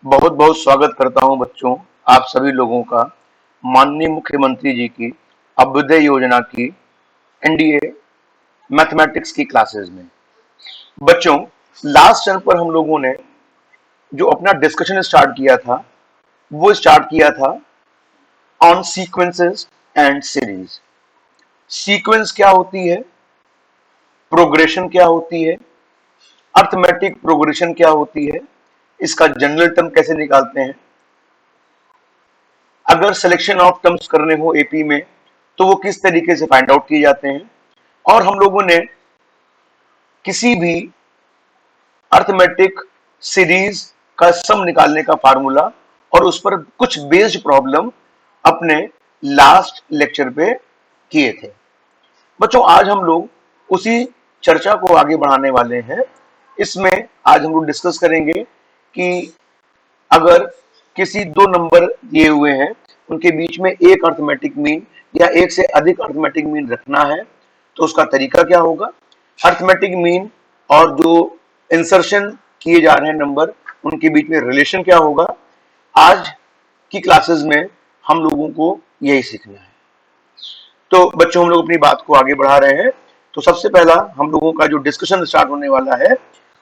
बहुत बहुत स्वागत करता हूं बच्चों, आप सभी लोगों का माननीय मुख्यमंत्री जी की अभ्युदय योजना की एनडीए मैथमेटिक्स की क्लासेस में। बच्चों, लास्ट टर्म पर हम लोगों ने जो अपना डिस्कशन स्टार्ट किया था वो स्टार्ट किया था on sequences and series. Sequence क्या होती है, प्रोग्रेशन क्या होती है, अर्थमेटिक प्रोग्रेशन क्या होती है, इसका जनरल टर्म कैसे निकालते हैं, अगर सिलेक्शन ऑफ टर्म्स करने हो एपी में तो वो किस तरीके से फाइंड आउट किए जाते हैं, और हम लोगों ने किसी भी अर्थमेटिक सीरीज का सम निकालने का फार्मूला और उस पर कुछ बेस्ड प्रॉब्लम अपने लास्ट लेक्चर पे किए थे। बच्चों, आज हम लोग उसी चर्चा को आगे बढ़ाने वाले हैं। इसमें आज हम लोग डिस्कस करेंगे कि अगर किसी दो नंबर दिए हुए हैं, उनके बीच में एक अर्थमेटिक मीन या एक से अधिक अर्थमेटिक मीन रखना है तो उसका तरीका क्या होगा, अर्थमेटिक मीन और जो इंसर्शन किए जा रहे हैं नंबर, उनके बीच में रिलेशन क्या होगा, आज की क्लासेस में हम लोगों को यही सीखना है। तो बच्चों, हम लोग अपनी बात को आगे बढ़ा रहे हैं। तो सबसे पहला हम लोगों का जो डिस्कशन स्टार्ट होने वाला है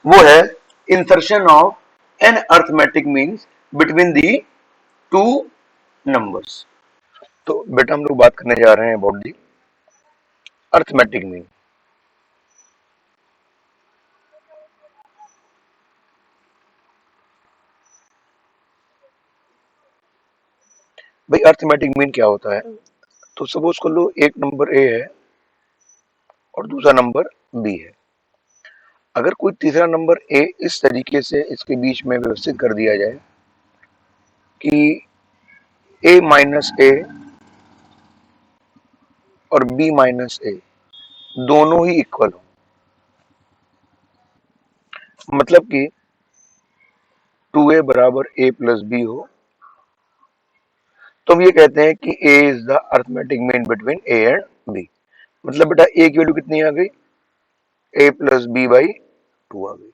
वो है insertion of an arithmetic means between the two numbers. तो बेटा, हम लोग बात करने जा रहे हैं अबाउट दी अर्थमेटिक मीन। भाई, अर्थमेटिक मीन क्या होता है? तो सपोज कर लो एक नंबर ए है और दूसरा नंबर बी है। अगर कोई तीसरा नंबर ए इस तरीके से इसके बीच में व्यवस्थित कर दिया जाए कि ए माइनस ए और बी माइनस ए दोनों ही इक्वल हो, मतलब कि 2a बराबर a प्लस बी हो, तो हम ये कहते हैं कि a is the arithmetic mean between a and b। मतलब बेटा a की वैल्यू कितनी आ गई, a प्लस बी बाई 2 आ गई।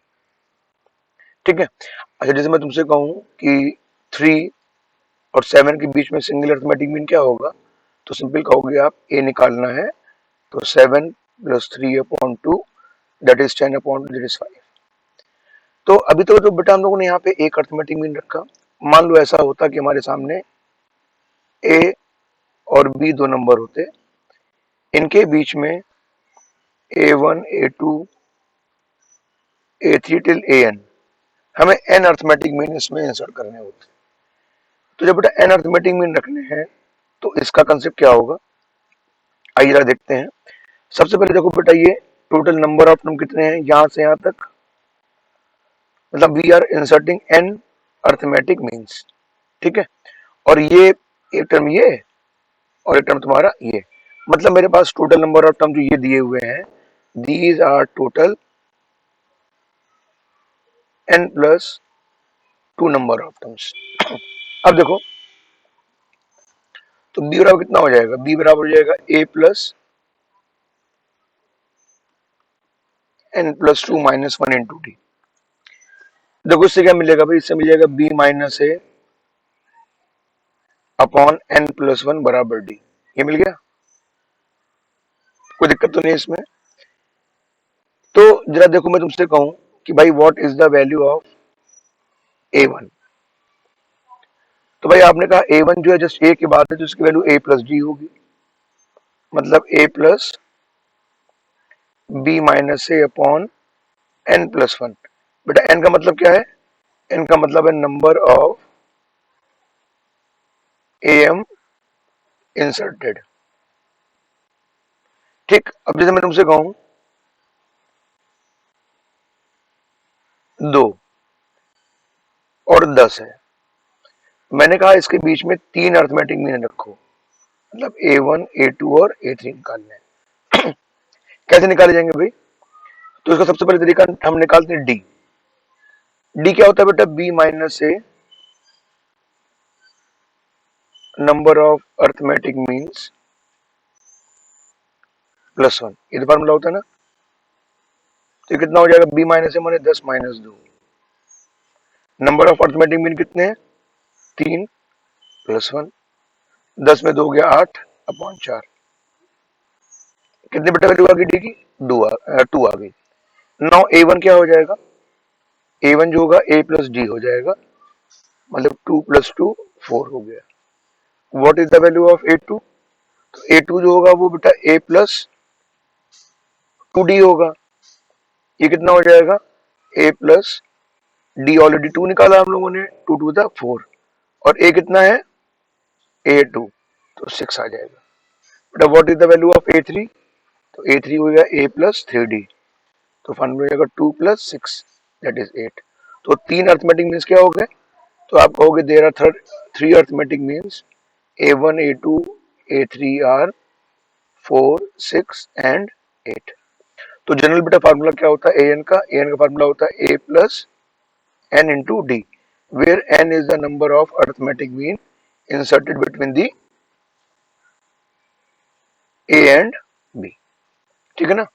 ठीक है। अच्छा, जैसे मैं तुमसे कहूं कि 3 और 7 के बीच में सिंगल अर्थमेटिक मीन क्या होगा, तो सिंपल कहोगे आप a निकालना है तो 7 plus 3/2 that is 10/, that is 5। तो अभी तो जो बेटा हम लोगों ने यहाँ पे एक अर्थमेटिक मीन रखा, मान लो ऐसा होता कि हमारे सामने a और b दो नंबर होते, इनके बीच में a1 a2 a3 till an, हमें n अर्थमेटिक मीन इसमें इंसर्ट करने होते। तो जब बेटा n अर्थमेटिक मीन रखने हैं तो इसका कंसेप्ट क्या होगा, आइए जरा देखते हैं। सबसे पहले देखो बेटा, ये टोटल नंबर ऑफ टर्म कितने हैं यहां से यहां तक, मतलब we are inserting n arithmetic means. ठीक है। और ये एक टर्म ये और एक टर्म तुम्हारा ये, मतलब मेरे पास टोटल नंबर ऑफ टर्म जो ये दिए हुए हैं, these are total n plus 2 number of terms. अब देखो, तो b बराबर कितना हो जाएगा, b बराबर हो जाएगा a plus n plus 2 minus 1 into D. देखो इससे क्या मिलेगा भाई, इससे मिलेगा b minus a upon n plus 1 बराबर डी। ये मिल गया, कोई दिक्कत तो नहीं इसमें। तो जरा देखो, मैं तुमसे कहूं कि भाई what is the value of a1, तो भाई आपने कहा a1 जो है जस्ट a के बाद है, तो इसकी वैल्यू a प्लस डी होगी, मतलब a plus B minus A upon n plus 1। बेटा n का मतलब क्या है, n का मतलब है नंबर ऑफ am इंसर्टेड। ठीक। अब जैसे मैं तुमसे कहूं 2 और 10 है, मैंने कहा इसके बीच में 3 अर्थमेटिक मीन रखो, मतलब a1 a2 और a3 निकालने हैं। कैसे निकाले जाएंगे भाई, तो इसका सबसे पहले तरीका हम निकालते हैं डी। डी क्या होता है बेटा, b minus A number of arithmetic means plus 1, ये फॉर्मूला होता है ना। तो कितना हो जाएगा, b माइनस ए माने 10 minus 2, number of arithmetic mean कितने हैं? 3 प्लस 1, 10 में 2 गया 8 अपॉन 4। कितने बेटा वैल्यू आ गई डी की? 2 आ गई। नाउ A1 क्या हो जाएगा? A1 जो होगा A प्लस डी हो जाएगा, मतलब 2 प्लस 2 4 हो गया। What is the value of A2? तो A2 जो होगा वो बेटा A प्लस 2D होगा। ये कितना हो जाएगा? A प्लस डी, ऑलरेडी 2 निकाला हम लोगों ने, 2 टू द 4, और A कितना है? A2, तो 6 आ जाएगा बेटा। What is the value of A3? तो A3 हो गया A प्लस 3D, तो फाइनल हो जाएगा 2 प्लस 6 दैट इज 8। तो 3 अर्थमेटिक मीन्स क्या हो गए? तो आप कहोगे there are 3 arithmetic means A1 A2 A3 are 4 6 and 8। तो जनरल बेटा फार्मूला क्या होता है एन का? एन का फार्मूला होता है A plus n into d, where n is the number of arithmetic mean inserted between the a and b। ठीक है ना?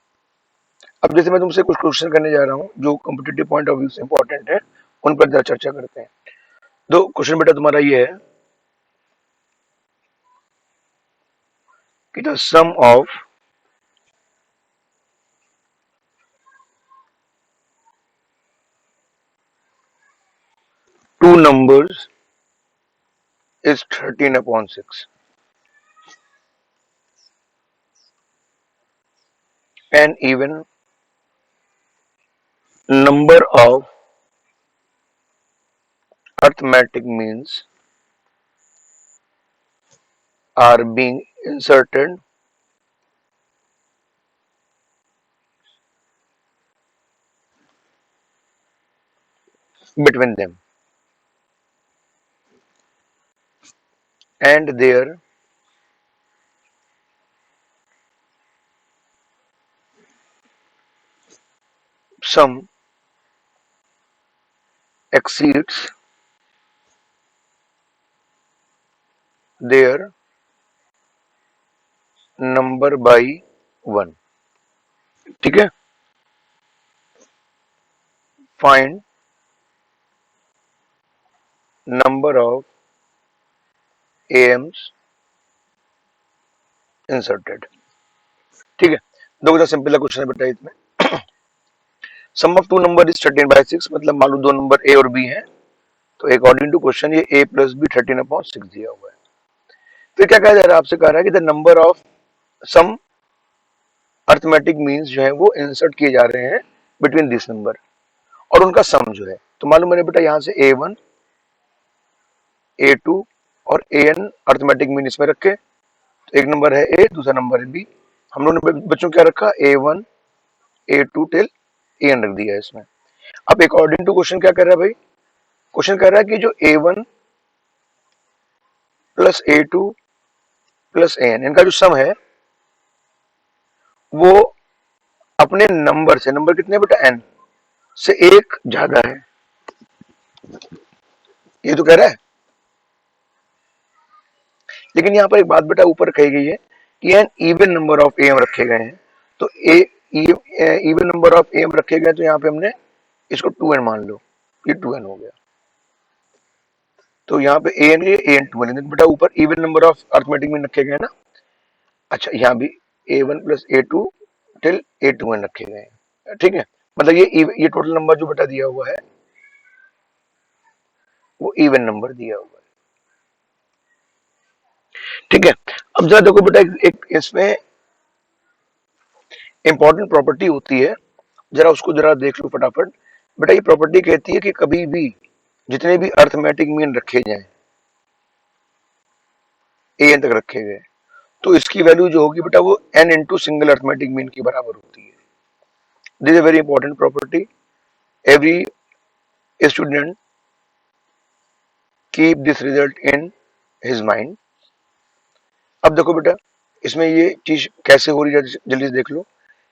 अब जैसे मैं तुमसे कुछ क्वेश्चन करने जा रहा हूं जो कॉम्पिटिटिव पॉइंट ऑफ व्यू से इंपॉर्टेंट है, उन पर जरा चर्चा करते हैं। दो क्वेश्चन बेटा तुम्हारा ये है कि the sum of two numbers is 13/6 and even number of arithmetic means are being inserted between them, and their sum exceeds their number by 1। ठीक है? Find number of AIIMS inserted. ठीक है? दो बड़ा सिंपल क्वेश्चन है बेटा इसमें। सम of to number is 13/6, मतलब मान लो दो नंबर ए और बी हैं, तो अकॉर्डिंग टू क्वेश्चन ये a प्लस बी 13/6 दिया हुआ है। फिर क्या कहा जा रहा है? आपसे कह रहा है कि the number of sum arithmetic means जो है वो इंसर्ट किए जा रहे हैं बिटवीन दिस नंबर, और उनका सम जो है, तो मालूम मैंने बेटा यहाँ से A1 A2 और AN अर्थमेटिक मीन इसमें रखे। तो एक नंबर है A, दूसरा नंबर है B। हम लोगों ने बच्चों क्या रखा? A1 A2 टिल AN रख दिया है इसमें। अब अकॉर्डिंग टू क्वेश्चन क्या कर रहा है भाई? क्वेश्चन कह रहा है कि जो A1 plus A2 plus AN, इनका जो सम है वो अपने नंबर से, नंबर कितने बेटा? n से एक ज्यादा है, ये तो कह रहा है। लेकिन यहाँ पर एक बात बेटा ऊपर कही गई है कि an even number of M रखे गए हैं, तो इवन नंबर ऑफ एम रखे गए, तो यहाँ पे हमने इसको 2n मान लो, ये 2n हो गया। तो यहाँ पे an 2n, बेटा ऊपर even number of arithmetic mean रखे गए ना। अच्छा, यहाँ भी A1 plus A2 till A2n रखे गए हैं। ठीक है? मतलब ये टोटल नंबर जो बेटा दिया हुआ है वो इवन नंबर दिया हुआ है। ठीक है? अब जरा देखो बेटा, एक इसमें इंपॉर्टेंट प्रॉपर्टी होती है, जरा उसको जरा देख लो फटाफट। बेटा ये प्रॉपर्टी कहती है कि कभी भी जितने भी अर्थमेटिक मीन रखे जाएं, एन तक रखे गए, तो इसकी वैल्यू जो होगी बेटा वो n into single arithmetic mean के बराबर होती है। This is very important property, every student keep this result in his mind. अब देखो बेटा इसमें ये चीज कैसे हो रही है, जल्दी से देख लो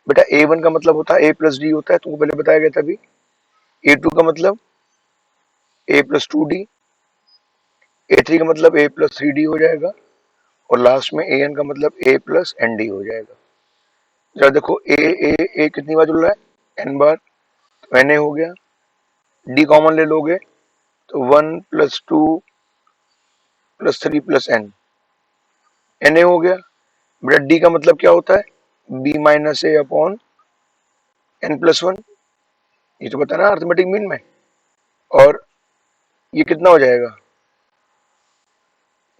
बेटा। A1 का मतलब होता है A प्लस डी होता है, तुमको पहले बताया गया था अभी। A2 का मतलब A प्लस 2D, A3 का मतलब A प्लस 3D हो जाएगा, और लास्ट में AN का मतलब A प्लस ND हो जाएगा। जरा देखो A कितनी बार जुड़ रहा है? n बार, तो Na हो गया। D कॉमन ले लोगे तो 1 + 2 + 3 + n हो गया बेटा। डी का मतलब क्या होता है? b-a/n+1। ये तो पता ना अर्थमेटिक मीन में। और ये कितना हो जाएगा?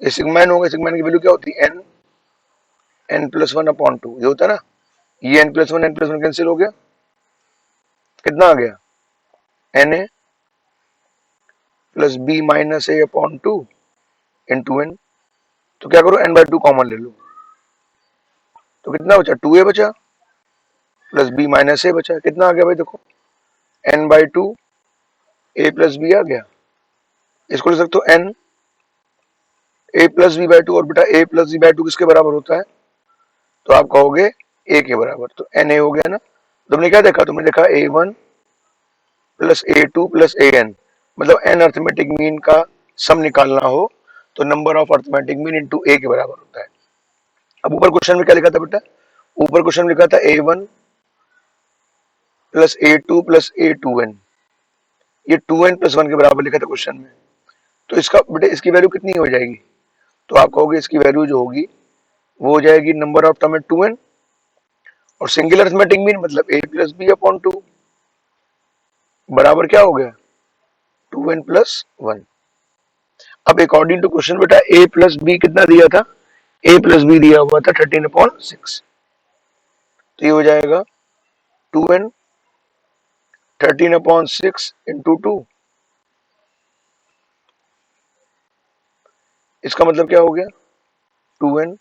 ये सिग्मा n होगा। सिग्मा n की वैल्यू क्या होती है? n+1/2 ये होता है ना। ये n+1 कैंसिल हो गया। कितना आ गया? na+b-a/2 into n। तो क्या करो, n/2 कॉमन ले लो। तो कितना बचा? 2a बचा प्लस b-a बचा। कितना आ गया भाई? देखो n/2 a+b आ गया। इसको लिख सकते हो n a+b/2। और बेटा a+b/2 किसके बराबर होता है? तो आप कहोगे a के बराबर। तो na हो गया ना। तुमने क्या देखा? तुमने देखा a1 + a2 + an। मतलब n अर्थमेटिक मीन का सम निकालना हो तो number of arithmetic mean into a के बराबर होता है। अब ऊपर क्वेश्चन में क्या लिखा था बेटा? ऊपर क्वेश्चन में लिखा था a1 + a2 + a2n। ये 2n+1 के बराबर लिखा था क्वेश्चन में। तो इसका बेटा इसकी वैल्यू कितनी हो जाएगी? तो आप कहोगे इसकी वैल्यू जो होगी वो हो जाएगी नंबर ऑफ टर्म 2n। और सिंगल अरिथमेटिक मीन मतलब a+b/2 बराबर क्या हो गया? 2n+1। अब अकॉर्डिंग टू क्वेश्चन बेटा a+b कितना दिया था? a+b दिया हुआ था 13/6। तो ये हो जाएगा 2n 13/6 इंटू 2। इसका मतलब क्या हो गया? 2n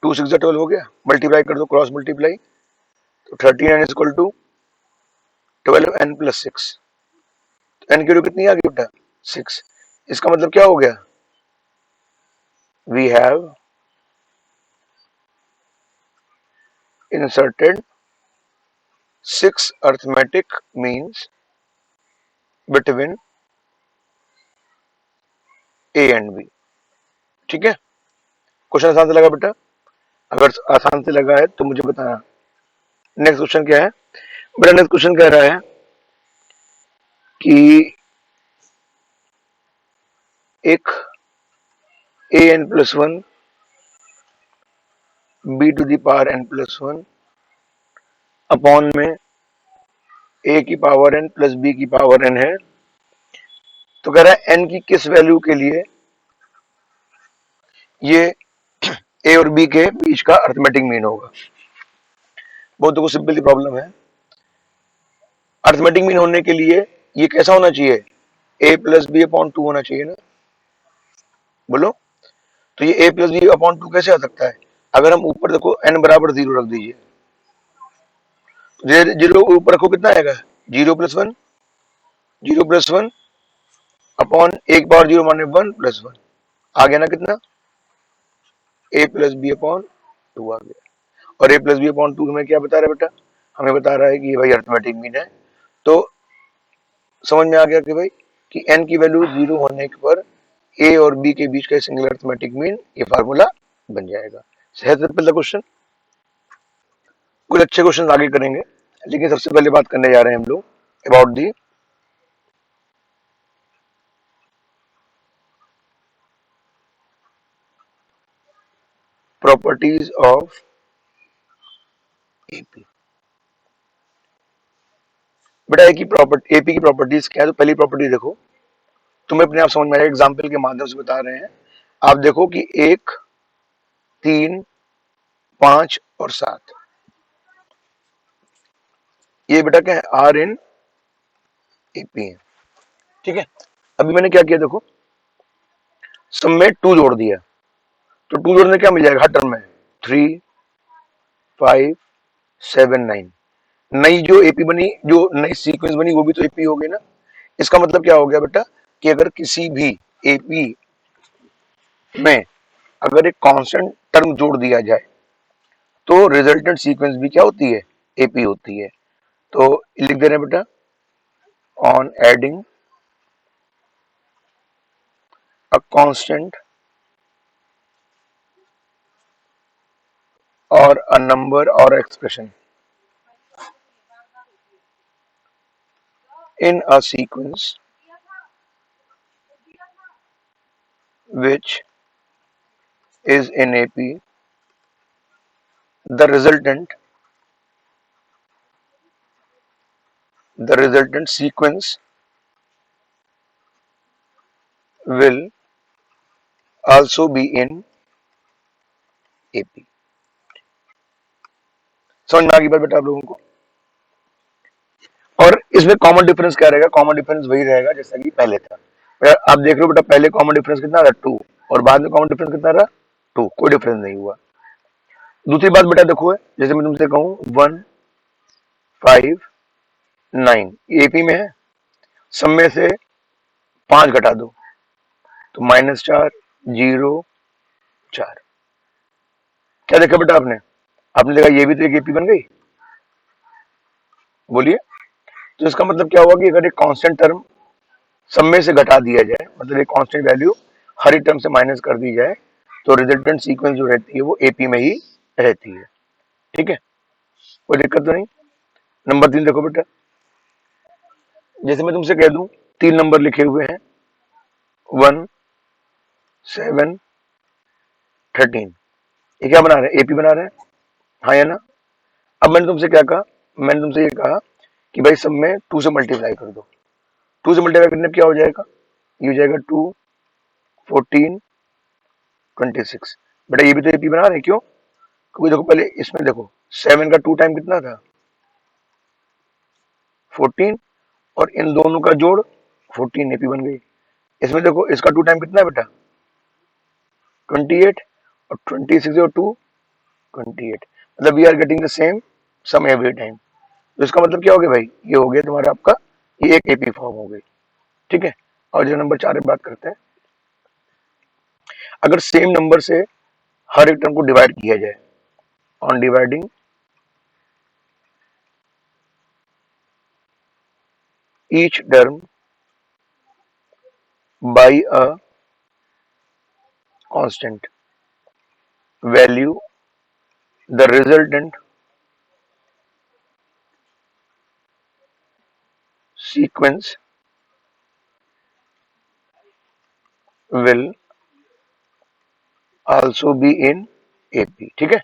2 6 12 हो गया। मल्टीप्लाई कर दो, क्रॉस मल्टीप्लाई। तो 13n = 12n+6। n की वैल्यू कितनी आ गई बेटा? 6। इसका मतलब क्या हो गया? We have inserted 6 arithmetic means between a and b। ठीक है। क्वेश्चन आसान से लगा बेटा? अगर आसान से लगा है तो मुझे बताना। नेक्स्ट क्वेश्चन क्या है बेटा? नेक्स्ट क्वेश्चन कह रहा है कि एक an+1 b⁴n+1 अपॉन में a⁴n + b⁴n है। तो कह रहा है n की किस वैल्यू के लिए ये a और b के बीच का अर्थमेटिक मीन होगा। बहुत देखो सिंपल सी प्रॉब्लम है। अर्थमेटिक मीन होने के लिए ये कैसा होना चाहिए? a+b/2 होना चाहिए ना। बोलो। तो ये a+b/2 कैसे आ सकता है? अगर हम ऊपर देखो n बराबर 0 रख दीजिए। जीरो ऊपर रखो कितना आएगा? 0+1 0+1 अपॉन एक बार 0 माने 1+1 आ गया ना। कितना? a+b/2 आ गया। और a+b/2 हमें क्या बता रहा है बेटा? हमें बता रहा है कि ये भाई अर्थमेटिक मीन है। तो समझ में आ गया कि भाई कि n की वैल्यू 0 होने पर a और b के बीच का सिंगल अर्थमेटिक मीन ये फार्मूला बन जाएगा। है सिंपल क्वेश्चन। कुछ अच्छे क्वेश्चन आगे करेंगे, लेकिन सबसे पहले बात करने जा रहे हैं हम लोग about the properties of AP. बेटा एपी की प्रॉपर्टीज क्या है? तो पहली प्रॉपर्टी देखो, तुम्हें अपने आप समझ में आएगा, एग्जाम्पल के माध्यम से बता रहे हैं। आप देखो कि 1 3 5 और 7 ये बेटा क्या है? आर इन एपी है। ठीक है। अभी मैंने क्या किया देखो, सब में 2 जोड़ दिया। तो 2 जोड़ने क्या मिल जाएगा हर टर्म में? 3 5 7 9। नई जो एपी बनी, जो नई सीक्वेंस बनी वो भी तो एपी हो गई ना। इसका मतलब क्या हो गया बेटा कि अगर किसी भी एपी में अगर एक कांस्टेंट टर्म जोड़ दिया जाए तो रिजल्टेंट सीक्वेंस भी क्या होती है? एपी होती है। तो लिख दे रहे हैं बेटा, ऑन एडिंग अ कांस्टेंट और अ नंबर और expression in a sequence which is in AP, the resultant sequence will also be in AP. समझ में आ गई बात बेटा आप लोगों को? और इसमें कॉमन डिफरेंस क्या रहेगा? कॉमन डिफरेंस वही रहेगा जैसा कि पहले था। आप देख रहे हो बेटा, पहले कॉमन डिफरेंस कितना था? 2, और बाद में कॉमन डिफरेंस कितना रहा? 2, कोई डिफरेंस नहीं हुआ। दूसरी बात बेटा देखो, जैसे मैं तुमसे कहूं 1 5 9 एपी में है, सब में से 5 घटा दो तो -4 0 4। क्या देखा बेटा आपने? आपने देखा ये भी तो एक एपी बन गई। बोलिए। तो इसका मतलब क्या हुआ कि अगर एक कांस्टेंट टर्म सब में से घटा दिया जाए, मतलब एक कांस्टेंट वैल्यू हर एक टर्म से माइनस कर दी जाए, तो रिजल्टेंट सीक्वेंस जो रहती है वो एपी में ही रहती है। ठीक है, कोई दिक्कत तो नहीं। नंबर 3 देखो बेटा, जैसे मैं तुमसे कह दूं 3 नंबर लिखे हुए हैं 1 7 13, ये क्या बना रहे हैं? एपी बना रहे हैं, हाँ या ना? अब मैंने तुमसे क्या कहा? मैंने तुमसे ये कहा कि भाई सब में 2 से मल्टीप्लाई कर दो। 2 से मल्टीप्लाई करने पे क्या हो जाएगा? ये हो जाएगा 2 14 26। बेटा ये भी तो एपी बना रहे हैं, क्यों? क्योंकि देखो पहले इसमें देखो 7 का 2 टाइम कितना था? 14, और इन दोनों का जोड़ 14 एपी बन गई। इसमें देखो इसका 2 टाइम कितना है बेटा? 28, और 26 और 2 28, मतलब we are getting the same sum every time. तो इसका मतलब क्या हो गया भाई? ये हो गया तुम्हारा आपका, ये एक एपी फॉर्म हो गई। ठीक है, और जो नंबर 4 में बात करते हैं, अगर सेम नंबर से हर एक टर्म को डिवाइड किया जाए, on dividing each term by a constant value, the resultant sequence will also be in AP. ठीक है,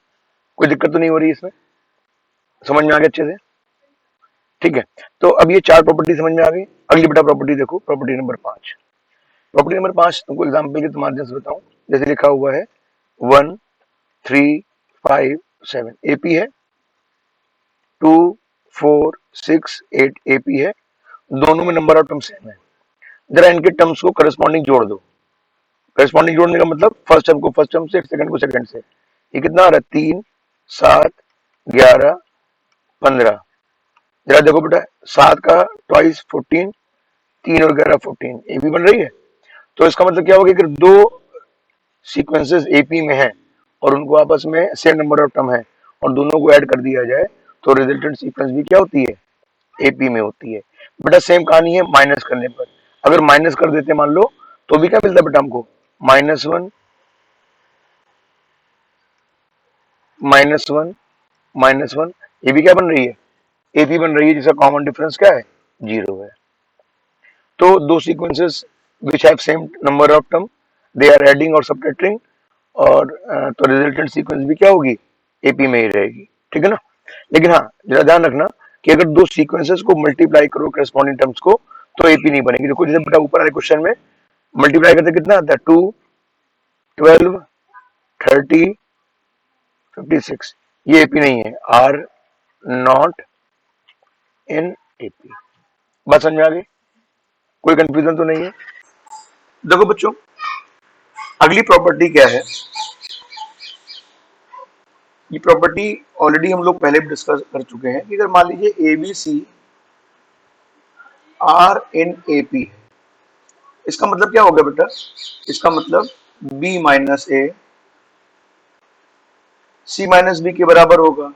कोई दिक्कत तो नहीं हो रही इसमें? समझ में आ गया अच्छे से? ठीक है, तो अब ये 4 प्रॉपर्टी समझ में आ गई। अगली बेटा प्रॉपर्टी देखो, प्रॉपर्टी नंबर 5। प्रॉपर्टी नंबर 5 तुमको एग्जाम्पल के माध्यम से बताऊं, जैसे लिखा हुआ है 1 3 5 7 एपी है, 2 4 6 8 एपी है, दोनों में नंबर ऑफ टर्म सेम है। जरा इनके टर्म्स को करस्पॉन्डिंग जोड़ दो। करस्पॉन्डिंग जोड़ने का मतलब फर्स्ट टर्म को फर्स्ट टर्म से, सेकंड को सेकंड से। ये कितना आ रहा है? 3 7 11 15। जरा देखो बेटा, 7 का ट्वाइस 14, 3 और 11 14, ये भी बन रही है। तो इसका मतलब क्या होगा कि अगर दो सीक्वेंसेस एपी में है और उनको आपस में सेम नंबर ऑफ टर्म है और दोनों को ऐड कर दिया जाए, तो रिजल्टेंट सीक्वेंस भी क्या होती है? एपी में होती है। बेटा सेम कहानी है माइनस करने पर। अगर माइनस कर देते मान लो, तो भी क्या मिलता है बेटा हमको? -1 -1 -1, ये भी क्या बन रही है? एपी बन रही है, जिसका कॉमन डिफरेंस क्या है? 0 है। तो दो sequences which have same number of term, they are adding और सब्ट्रैक्टिंग, और तो रिजल्टेंट सीक्वेंस भी क्या होगी? एपी में ही रहेगी। ठीक है ना? लेकिन हाँ, जरा ध्यान रखना कि अगर दो सीक्वेंसेस को मल्टीप्लाई करो करस्पॉन्डिंग टर्म्स को, तो एपी नहीं बनेगी। देखो जैसे बेटा ऊपर वाले क्वेश्चन में मल्टीप्लाई करते कितना आता है? 2 12 30 56, ये एपी नहीं है, आर नॉट इन एपी। बात समझ में आ गई? कोई कंफ्यूजन तो नहीं है? देखो बच्चों, अगली प्रॉपर्टी क्या है? ये प्रॉपर्टी ऑलरेडी हम लोग पहले भी डिस्कस कर चुके हैं कि अगर मान लीजिए A B C are in A P, इसका मतलब क्या हो गया बेटा? इसका मतलब B minus A C minus B के बराबर होगा,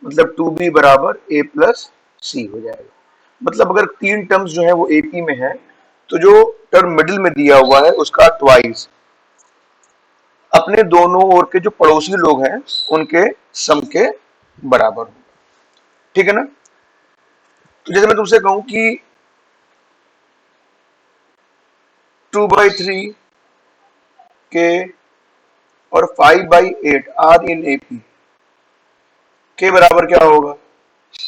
मतलब 2b बराबर ए प्लस सी हो जाएगा। मतलब अगर तीन टर्म्स जो है वो एपी में है, तो जो टर्म मिडिल में दिया हुआ है उसका ट्वाइस अपने दोनों ओर के जो पड़ोसी लोग हैं उनके सम के बराबर हो। ठीक है ना? तो जैसे मैं तुमसे कहूं कि 2/3 के और 5/8 आर इन एपी के बराबर क्या होगा?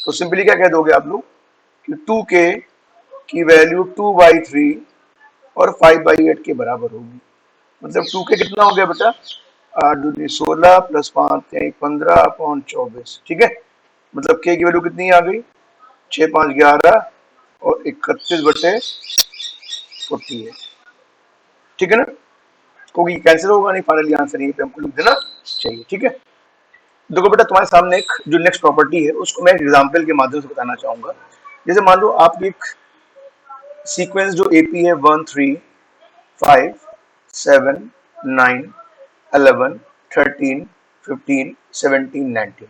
तो सिंपली क्या कह दोगे आप लोग कि 2k की वैल्यू 2/3 और 5/8 के बराबर होगी। मतलब 2k कितना हो गया बेटा? 8 दूनी 16 प्लस 5 15 अपॉन 24। ठीक है, मतलब k की वैल्यू कितनी आ गई? 6 5 11 और 31/48। ठीक है ना, क्योंकि कैंसिल होगा नहीं, फाइनली आंसर यहीं पे हमको लिख देना चाहिए। ठीक है, देखो बेटा तुम्हारे सामने एक जो नेक्स्ट प्रॉपर्टी है उसको मैं एग्जांपल के माध्यम से बताना चाहूंगा। जैसे मान लो आपकी एक सीक्वेंस जो एपी है 1 3 5 7 9 11 13 15 17 19।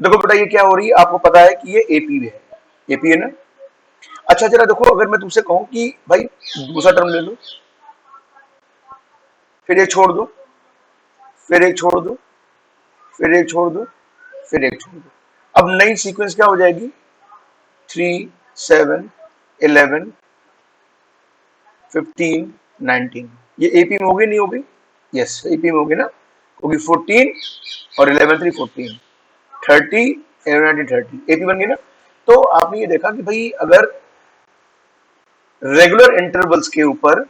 देखो बेटा ये क्या हो रही है, आपको पता है कि ये एपी है, एपी है ना। अच्छा जरा देखो, अगर मैं तुमसे कहूं कि भाई दूसरा टर्म ले लो, फिर एक छोड़ दो, फिर एक छोड़ दो, फिर एक छोड़ दो, फिर एक छोड़ दो, अब नई सीक्वेंस क्या हो जाएगी? 3 7 11 15 19। ये एपी में होगी नहीं होगी? यस एपी में होगी ना, होगी 14 और 11 3 14 30 11 19 30 एपी बन गई ना। तो आपने ये देखा कि भाई अगर रेगुलर इंटरवल्स के ऊपर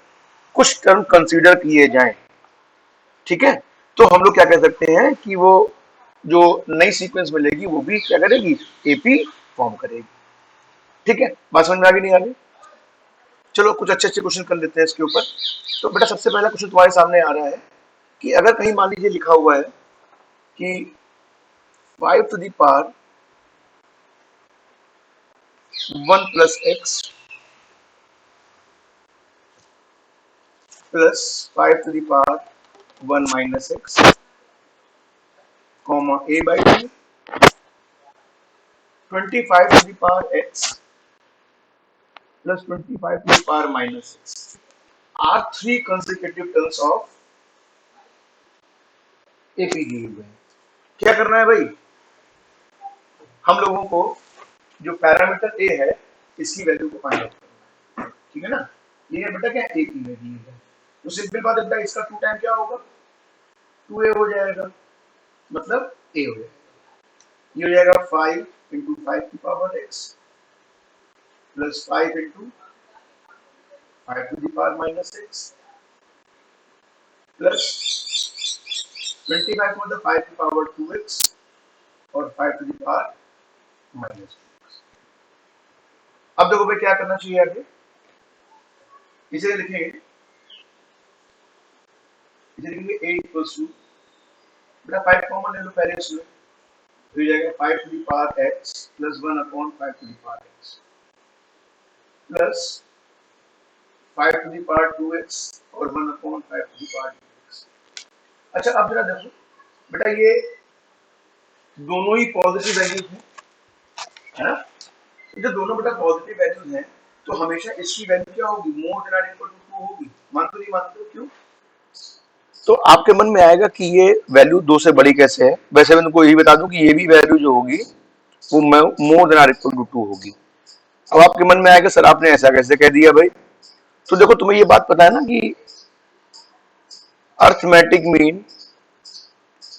कुछ टर्म कंसीडर किए जाएं, ठीक है, तो हम लोग क्या कह सकते हैं कि वो जो नई सीक्वेंस मिलेगी वो भी क्या करेगी? एपी फॉर्म करेगी। ठीक है, बात समझ में आ गई नहीं आ गई? चलो कुछ अच्छे अच्छे क्वेश्चन कर लेते हैं इसके ऊपर। तो बेटा सबसे पहला क्वेश्चन तुम्हारे सामने आ रहा है कि अगर कहीं मान लीजिए लिखा हुआ है कि 5 to the power 1 plus x plus 5 to the power 1 minus x comma a by 2 25 to the power x plus 25 to the power minus x are three consecutive terms of AP दिए हुए हैं। क्या करना है भाई? हम लोगों को जो पैरामीटर a है इसकी वैल्यू को फाइंड आउट करना है। ठीक है ना, ये है बेटा क्या? AP में दी है। तो सिंपल बात है बेटा, इसका 2 टाइम क्या होगा? 2a हो जाएगा, मतलब a हो जाएगा। ये हो जाएगा 5 इंटू 5 की power x plus 5 into 5 to the power minus x plus 25 मतलब 5 की पावर 2x और 5 to the power minus 2x। अब देखो भाई क्या करना चाहिए आगे, इसे लिखेंगे, इसे लिखेंगे a इक्वल्स टू, बेटा 5 कॉमन ले लो पहले इसमें, तो ये जाएगा 5 to the power x plus 1 upon 5 to the power x plus 5 to the power 2x और 1 upon 5 to the power 2x। अच्छा अब जरा देखो बेटा, ये दोनों ही पॉजिटिव वैल्यूज हैं, है ना। जब दोनों बेटा पॉजिटिव वैल्यूज हैं तो हमेशा इसकी वैल्यू क्या होगी? मोर देन और इक्वल टू 2 होगी। मानते नहीं मानते हो? क्यों? तो आपके मन में आएगा कि ये वैल्यू 2 से बड़ी कैसे है। वैसे मैं तुमको यही बता दूं कि ये भी वैल्यू जो होगी वो मोर देन और इक्वल टू 2 होगी। अब आपके मन में आएगा सर आपने ऐसा कैसे कह दिया भाई? तो देखो तुम्हें ये बात पता है ना कि अर्थमेटिक मीन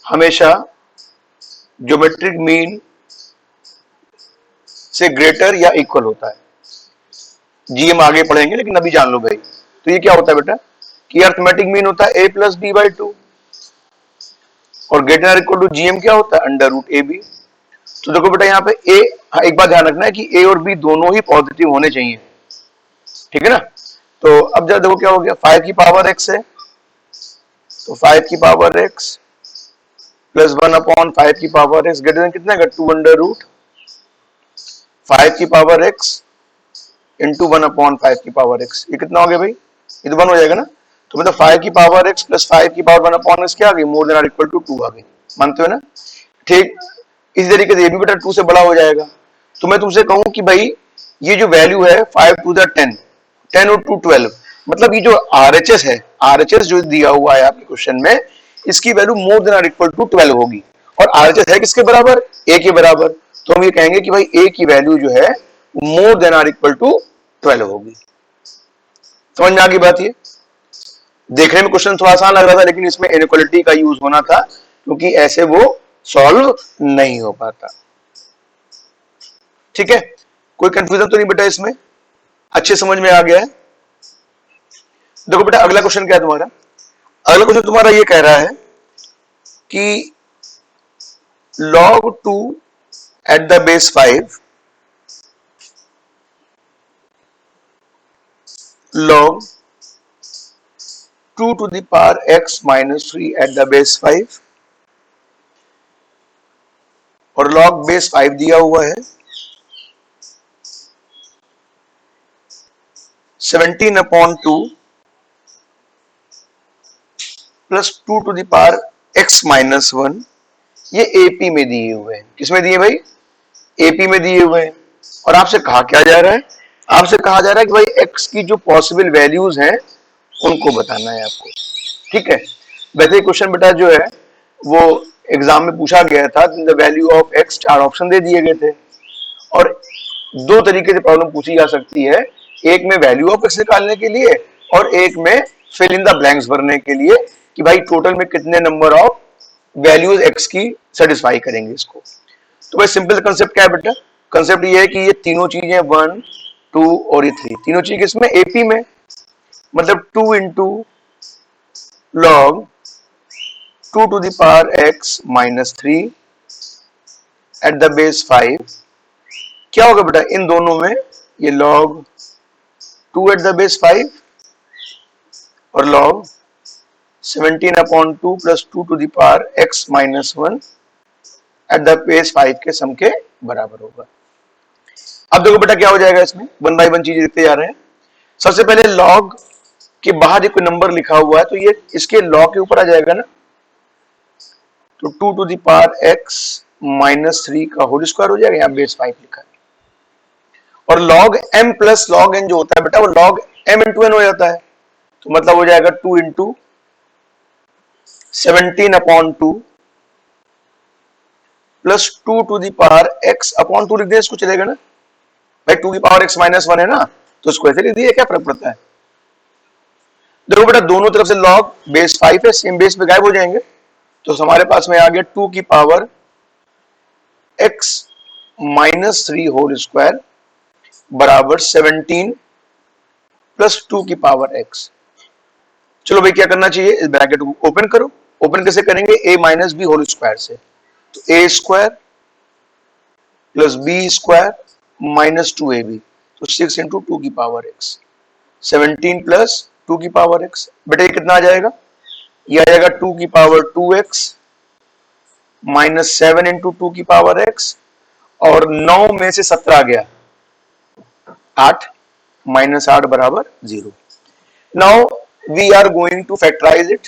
हमेशा ज्योमेट्रिक मीन से ग्रेटर या इक्वल होता है। जी हम आगे पढ़ेंगे लेकिन अभी जान लो भाई। तो ये क्या होता है बेटा कि अर्थमेटिक मीन होता है a प्लस बी बाई 2 और ग्रेटर इक्वल टू जीएम क्या होता है? Under root A B. तो देखो बेटा यहाँ पे a, एक बात ध्यान रखना है कि a और b दोनों ही पॉजिटिव होने चाहिए। ठीक है ना। तो अब जरा देखो क्या हो गया, 5 की पावर x है तो 5 की पावर x प्लस 1 अपॉन 5 की पावर x ग्रेटर देन कितना है? 2 अंडर रूट 5 की पावर x इंटू 1 अपॉन 5 की पावर x। ये कितना हो गया भाई? ये तो 1 हो जाएगा ना। तो मतलब 5 की पावर x प्लस 5 की पावर 1 अपॉन x क्या आ गई? मोर देन और इक्वल टू 2 आ गई। मानते हो ना? ठीक इसी तरीके से ये भी बेटा 2 से बड़ा हो जाएगा। तो मैं तुमसे कहूं कि भाई ये जो वैल्यू है 5 टू द 10 10 और 2 12, मतलब ये जो आरएचएस है, आरएचएस जो दिया हुआ है आपके क्वेश्चन में, इसकी वैल्यू मोर देन और इक्वल टू 12 होगी। और आरएचएस है किसके बराबर? ए के बराबर। तो हम ये कहेंगे कि भाई ए की वैल्यू जो है मोर देन और इक्वल टू 12 होगी। समझ में आ गई बात ये? देखने में क्वेश्चन थोड़ा आसान लग रहा था, लेकिन इसमें इनइक्वालिटी का यूज होना था, क्योंकि ऐसे वो सॉल्व नहीं हो पाता। ठीक है, कोई कंफ्यूजन तो नहीं बेटा इसमें? अच्छे समझ में आ गया है? देखो बेटा अगला क्वेश्चन क्या है तुम्हारा। अगला क्वेश्चन तुम्हारा ये कह रहा है कि log 2 at the base 5 log 2 to the power x minus 3 at the base 5 और log base 5 दिया हुआ है 17/2 plus 2 to the power x minus 1, ये एपी में दिए हुए हैं। किसमें दिए भाई? एपी में दिए हुए हैं। और आपसे कहा क्या जा रहा है? आपसे कहा जा रहा है कि भाई x की जो पॉसिबल वैल्यूज हैं उनको बताना है आपको। ठीक है, वैसे क्वेश्चन बेटा जो है वो एग्जाम में पूछा गया था, the value of x, 4 option दे दिए गए थे और दो तरीके से प्रॉब्लम पूछी जा सकती है, एक में वैल्यू ऑफ x निकालने के लिए और एक में फिल इन द ब्लैंक्स भरने के लिए कि भाई टोटल में कितने नंबर ऑफ वैल्यूज x की सेटिस्फाई करेंगे इसको। तो भाई सिंपल कंसेप्ट क्या है बेटा? कंसेप्ट ये है कि ये तीनों चीजें 1, 2 और ये 3 तीनों चीज किसमें? एपी में। मतलब 2 into log 2 to the power x minus 3 at the base 5, क्या होगा बेटा इन दोनों में? ये log 2 at the base 5 और log 17/2 plus 2 to the power x minus 1 at the base 5 के सम के बराबर होगा। अब देखो बेटा क्या हो जाएगा इसमें, वन बाय वन चीजें लिखते जा रहे हैं। सबसे पहले log के बाहर एक नंबर लिखा हुआ है तो ये इसके log के ऊपर आ जाएगा ना, तो 2 to the power x minus 3 का होल स्क्वायर हो जाएगा, यहाँ बेस 5 लिखा है। और log m plus log n जो होता है बेटा वो log m इंटू n हो जाता है, तो मतलब हो जाएगा 2 into 17/2 plus 2 to the power x upon 2 लिख दिया, इसको चलेगा ना भाई, 2 की पावर x माइनस 1 है ना, तो इसको ऐसे लिख दिया, क्या फर्क पड़ता है? देखो बेटा दोनों तरफ से log बेस 5 है, सेम बेस पे गायब हो जाएंगे, तो हमारे पास में आ गया 2 की power x minus 3 whole square बराबर 17 प्लस 2 की पावर x। चलो भाई क्या करना चाहिए, इस ब्रैकेट को ओपन करो। ओपन कैसे करेंगे? a minus B whole square से, तो a square plus B square minus 2ab, तो 6 इंटू 2 की पावर x, 17 प्लस 2 की पावर x। बेटा ये कितना आ जाएगा? ये आ जाएगा 2 की पावर 2x माइनस 7 इंटू 2 की पावर x, और 9 में से 17 गया 8, माइनस 8 बराबर 0। Now we are going to factorize it,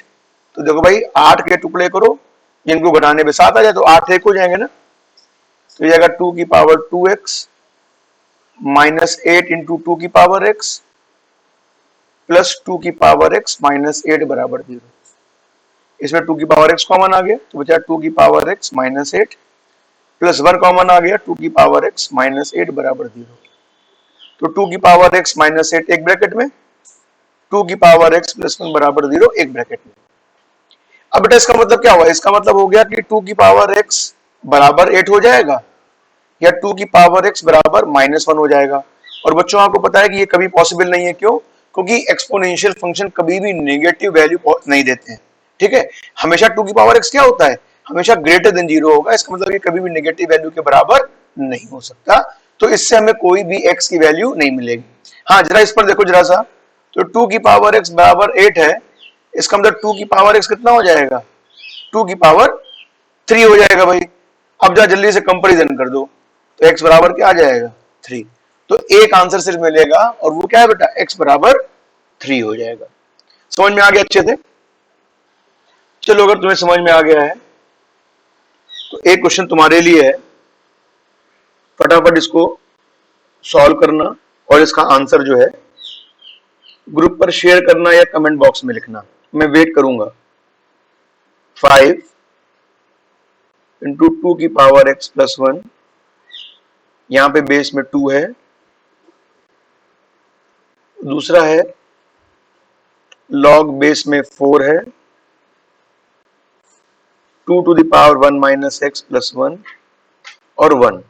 तो देखो भाई 8 के टुकड़े करो, जिनको घटाने पे 7 आ जाए तो 8 एक हो जाएंगे ना, तो ये जाएगा 2 की पावर 2x माइनस 8 इंटू 2 की पावर x प्लस 2 की पावर x माइनस 8 बराबर 0। इसमें 2 की पावर x कॉमन आ गया, तो बचा 2 की power x minus 8 plus 1 common आ गया, 2 की पावर x माइनस 8 बराबर 0। तो 2 की पावर x माइनस 8 एक ब्रैकेट में, 2 की पावर x प्लस 1 बराबर 0 एक ब्रैकेट में। अब बेटा इसका मतलब क्या हुआ? इसका मतलब हो गया कि 2 की पावर x बराबर 8 हो जाएगा या 2 की पावर x बराबर माइनस 1 हो जाएगा। और बच्चों आपको पता है कि ये कभी पॉसिबल नहीं है, क्यों? क्योंकि एक्सपोनेंशियल फंक्शन कभी भी नेगेटिव वैल्यू नहीं देते हैं। ठीक है, हमेशा 2 की पावर x क्या होता है? हमेशा ग्रेटर देन 0 होगा, इसका मतलब ये कभी भी नेगेटिव वैल्यू के बराबर नहीं हो सकता, तो इससे हमें कोई भी x की वैल्यू नहीं मिलेगी। हाँ जरा इस पर देखो जरा सा, तो 2 की पावर x बराबर 8 है, इसका मतलब 2 की पावर x कितना हो जाएगा? 2 की पावर 3 हो जाएगा भाई। अब जरा जल्दी से कंपैरिजन कर दो, तो x बराबर क्या आ जाएगा? 3। तो एक आंसर सिर्फ मिलेगा और वो क्या है बेटा? x बराबर 3 हो जाएगा। समझ में आ गया अच्छे से? चलो अगर तुम्हें समझ में आ गया है तो एक क्वेश्चन तुम्हारे लिए है, फटाफट इसको सॉल्व करना और इसका आंसर जो है ग्रुप पर शेयर करना या कमेंट बॉक्स में लिखना, मैं वेट करूंगा। 5 इंटू 2 की पावर x प्लस 1, यहां पे बेस में 2 है, दूसरा है लॉग बेस में 4 है, 2 to the power 1 minus X plus 1 और 1।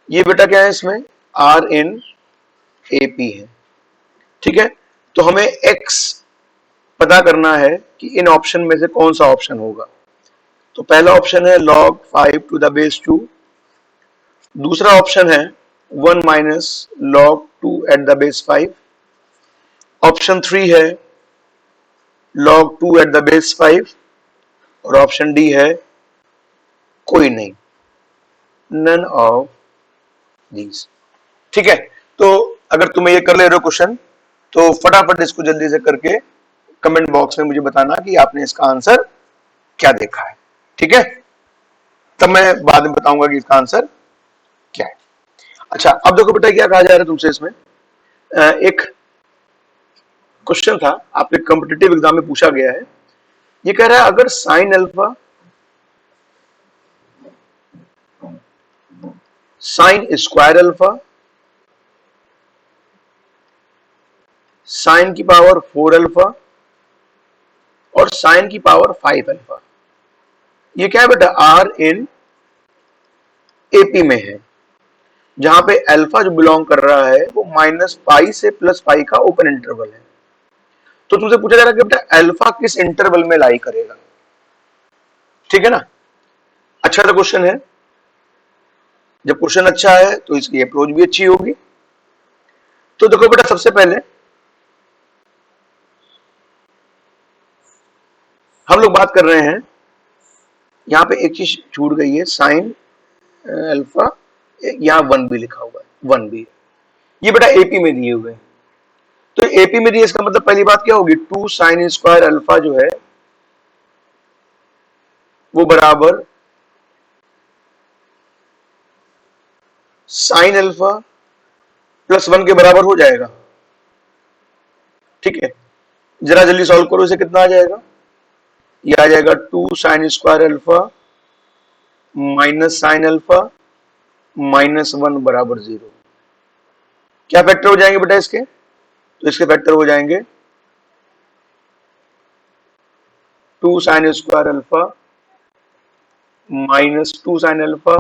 ये बेटा क्या है, इसमें आर इन ए पी है। ठीक है, तो हमें x पता करना है कि इन ऑप्शन में से कौन सा ऑप्शन होगा। तो पहला ऑप्शन है log 5 टू द बेस 2, दूसरा ऑप्शन है 1 minus log 2 at the base 5, option 3 है log 2 एट द बेस 5 और ऑप्शन डी है कोई नहीं, नन ऑफ दीज। ठीक है, तो अगर तुम्हें ये कर ले रहे हो क्वेश्चन तो फटाफट इसको जल्दी से करके कमेंट बॉक्स में मुझे बताना कि आपने इसका आंसर क्या देखा है। ठीक है, तब मैं बाद में बताऊंगा कि इसका आंसर क्या है। अच्छा, अब देखो बेटा क्या कहा जा रहा है तुमसे इसमें। एक क्वेश्चन था, आपके कॉम्पिटिटिव एग्जाम में पूछा गया है। ये कह रहा है अगर sign alpha sine square alpha sign की पावर 4 अल्फा और साइन की पावर 5 अल्फा, ये क्या है बेटा, आर इन एपी में है, जहां पे अल्फा जो बिलोंग कर रहा है वो -पाई से +पाई का ओपन इंटरवल है। तो तुमसे पूछा जा रहा है कि बेटा अल्फा किस इंटरवल में लाई करेगा। ठीक है ना, अच्छा तो क्वेश्चन है, जब क्वेश्चन अच्छा है तो इसकी अप्रोच भी अच्छी होगी। तो देखो बेटा, सबसे पहले हम लोग बात कर रहे हैं, यहां पे एक चीज छूट गई है, साइन अल्फा, यहां 1 भी लिखा हुआ है, 1 भी, ये बेटा एपी में दिए हुए हैं। तो एपी में दिए, इसका मतलब पहली बात क्या होगी, 2 साइन स्क्वायर अल्फा जो है वो बराबर साइन अल्फा +1 के बराबर हो जाएगा। ठीक है, जरा जल्दी सॉल्व करो, इसे कितना आ जाएगा, ये आ जाएगा 2 sign square alpha minus sine alpha -1 बराबर 0। क्या फैक्टर हो जाएंगे बेटा इसके, तो इसके फैक्टर हो जाएंगे 2 sign square alpha -2 sine alpha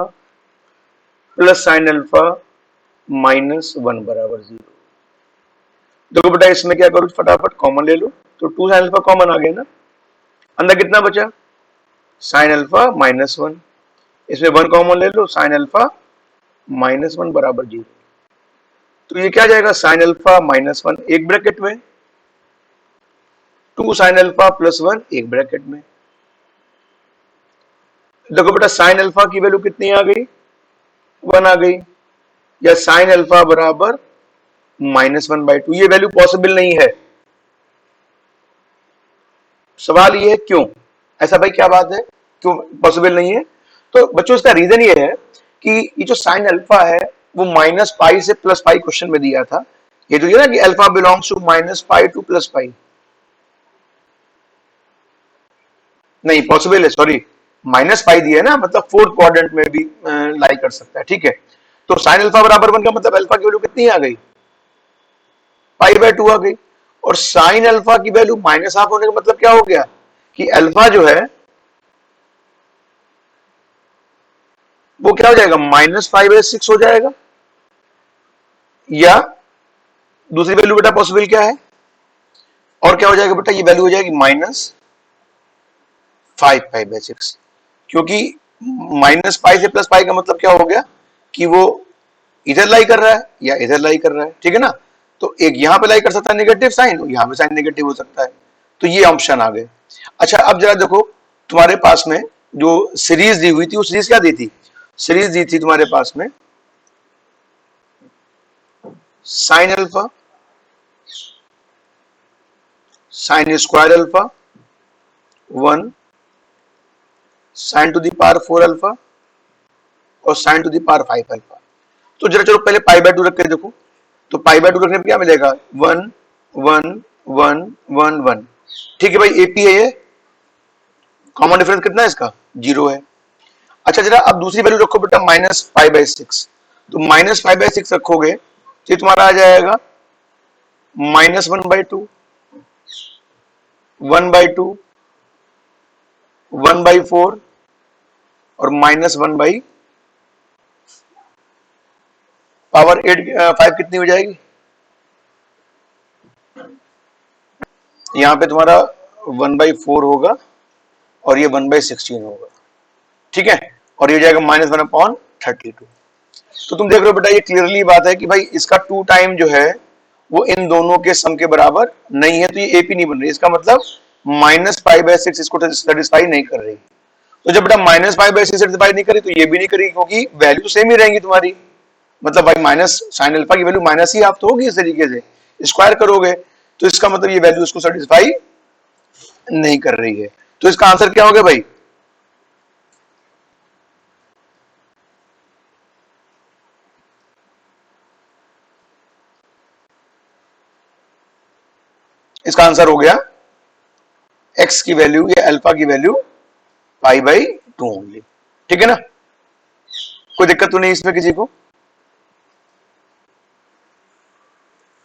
plus sine alpha -1 बराबर 0। देखो बेटा, इसमें क्या करो, फटाफट कॉमन ले लो, तो 2 साइन अल्फा कॉमन आ गया ना, अंदर कितना बचा, साइन अल्फा -1, इसमें 1 कॉमन ले लो, साइन अल्फा -1 बराबर 0। तो ये क्या जाएगा, साइन अल्फा -1 एक ब्रैकेट में, 2 साइन अल्फा +1 एक ब्रैकेट में। देखो बेटा, साइन अल्फा की वैल्यू कितनी आ गई, 1 आ गई, या साइन अल्फा बराबर -1/2, ये वैल्यू पॉसिबल नहीं है। सवाल ये है क्यों, ऐसा भाई क्या बात है, क्यों पॉसिबल नहीं है। तो बच्चों, इसका रीजन ये है कि ये जो साइन अल्फा है वो -पाई से +पाई क्वेश्चन में दिया था। ये जो है ना कि alpha belongs to -pi to +pi, नहीं पॉसिबल है, सॉरी, -पाई दिया है ना, मतलब 4th क्वाड्रेंट में भी लाई कर सकता है। ठीक है, तो साइन अल्फा बराबर 1 का मतलब अल्फा की वैल्यू कितनी आ गई, पाई/2 आ गई, और साइन अल्फा की वैल्यू -हाफ होने का मतलब क्या हो गया कि अल्फा जो है वो क्या हो जाएगा, -5/6 हो जाएगा। या दूसरी वैल्यू बेटा पॉसिबल क्या है, और क्या हो जाएगा बेटा, ये वैल्यू हो जाएगी -5π/6, क्योंकि -पाई से +पाई का मतलब क्या हो गया कि वो इधर लाई कर रहा है या इधर लाई कर रहा है। ठीक है ना, तो एक यहां पे लाई कर सकता है नेगेटिव साइन, यहां पे साइन नेगेटिव हो सकता है, तो ये ऑप्शन आ गए। अच्छा, अब जरा देखो, तुम्हारे पास में जो सीरीज दी हुई थी, वो सीरीज क्या दी थी, सीरीज दी थी तुम्हारे पास में sine alpha sine square alpha 1 sine to the power 4 alpha और sine to the power 5 alpha. तो जरा चलो पहले पाई/2 रख के देखो, तो पाई/2 रखने पर क्या मिलेगा, 1 1 1 1 1। ठीक है भाई, एपी है ये, कॉमन डिफरेंस कितना है इसका, 0 है। अच्छा, जरा अब दूसरी वैल्यू रखो बेटा -पाई/6, तो -पाई/6 रखोगे तो तुम्हारा आ जाएगा -1/2। 1/2, 1/4 और -1/5 5 कितनी हो जाएगी? यहाँ पे तुम्हारा 1/4 होगा और ये 1/16 होगा, ठीक है, और ये हो जाएगा -1/32। तो तुम देख रहे हो बेटा, ये क्लियरली बात है कि भाई इसका 2 टाइम जो है वो इन दोनों के सम के बराबर नहीं है, तो ये एपी नहीं बन रही। इसका मतलब -5/6 इसको सेटिस्फाई नहीं कर रही। तो जब बेटा -5/6 सेटिस्फाई नहीं करी तो ये भी नहीं करेगी, क्योंकि वैल्यू सेम ही रहेंगी तुम्हारी। मतलब भाई माइनस साइन अल्फा की वैल्यू माइनस ही आप तो होगी इस तरीके से, स्क्वायर करोगे तो इसका मतलब ये वैल्यू इसको सेटिस्फाई नहीं कर रही है। तो इसका आंसर क्या हो गया भाई? इसका आंसर हो गया x की वैल्यू या अल्फा की वैल्यू π/2 होंगी, ठीक है ना? कोई दिक्कत तो नहीं इसमें किसी को?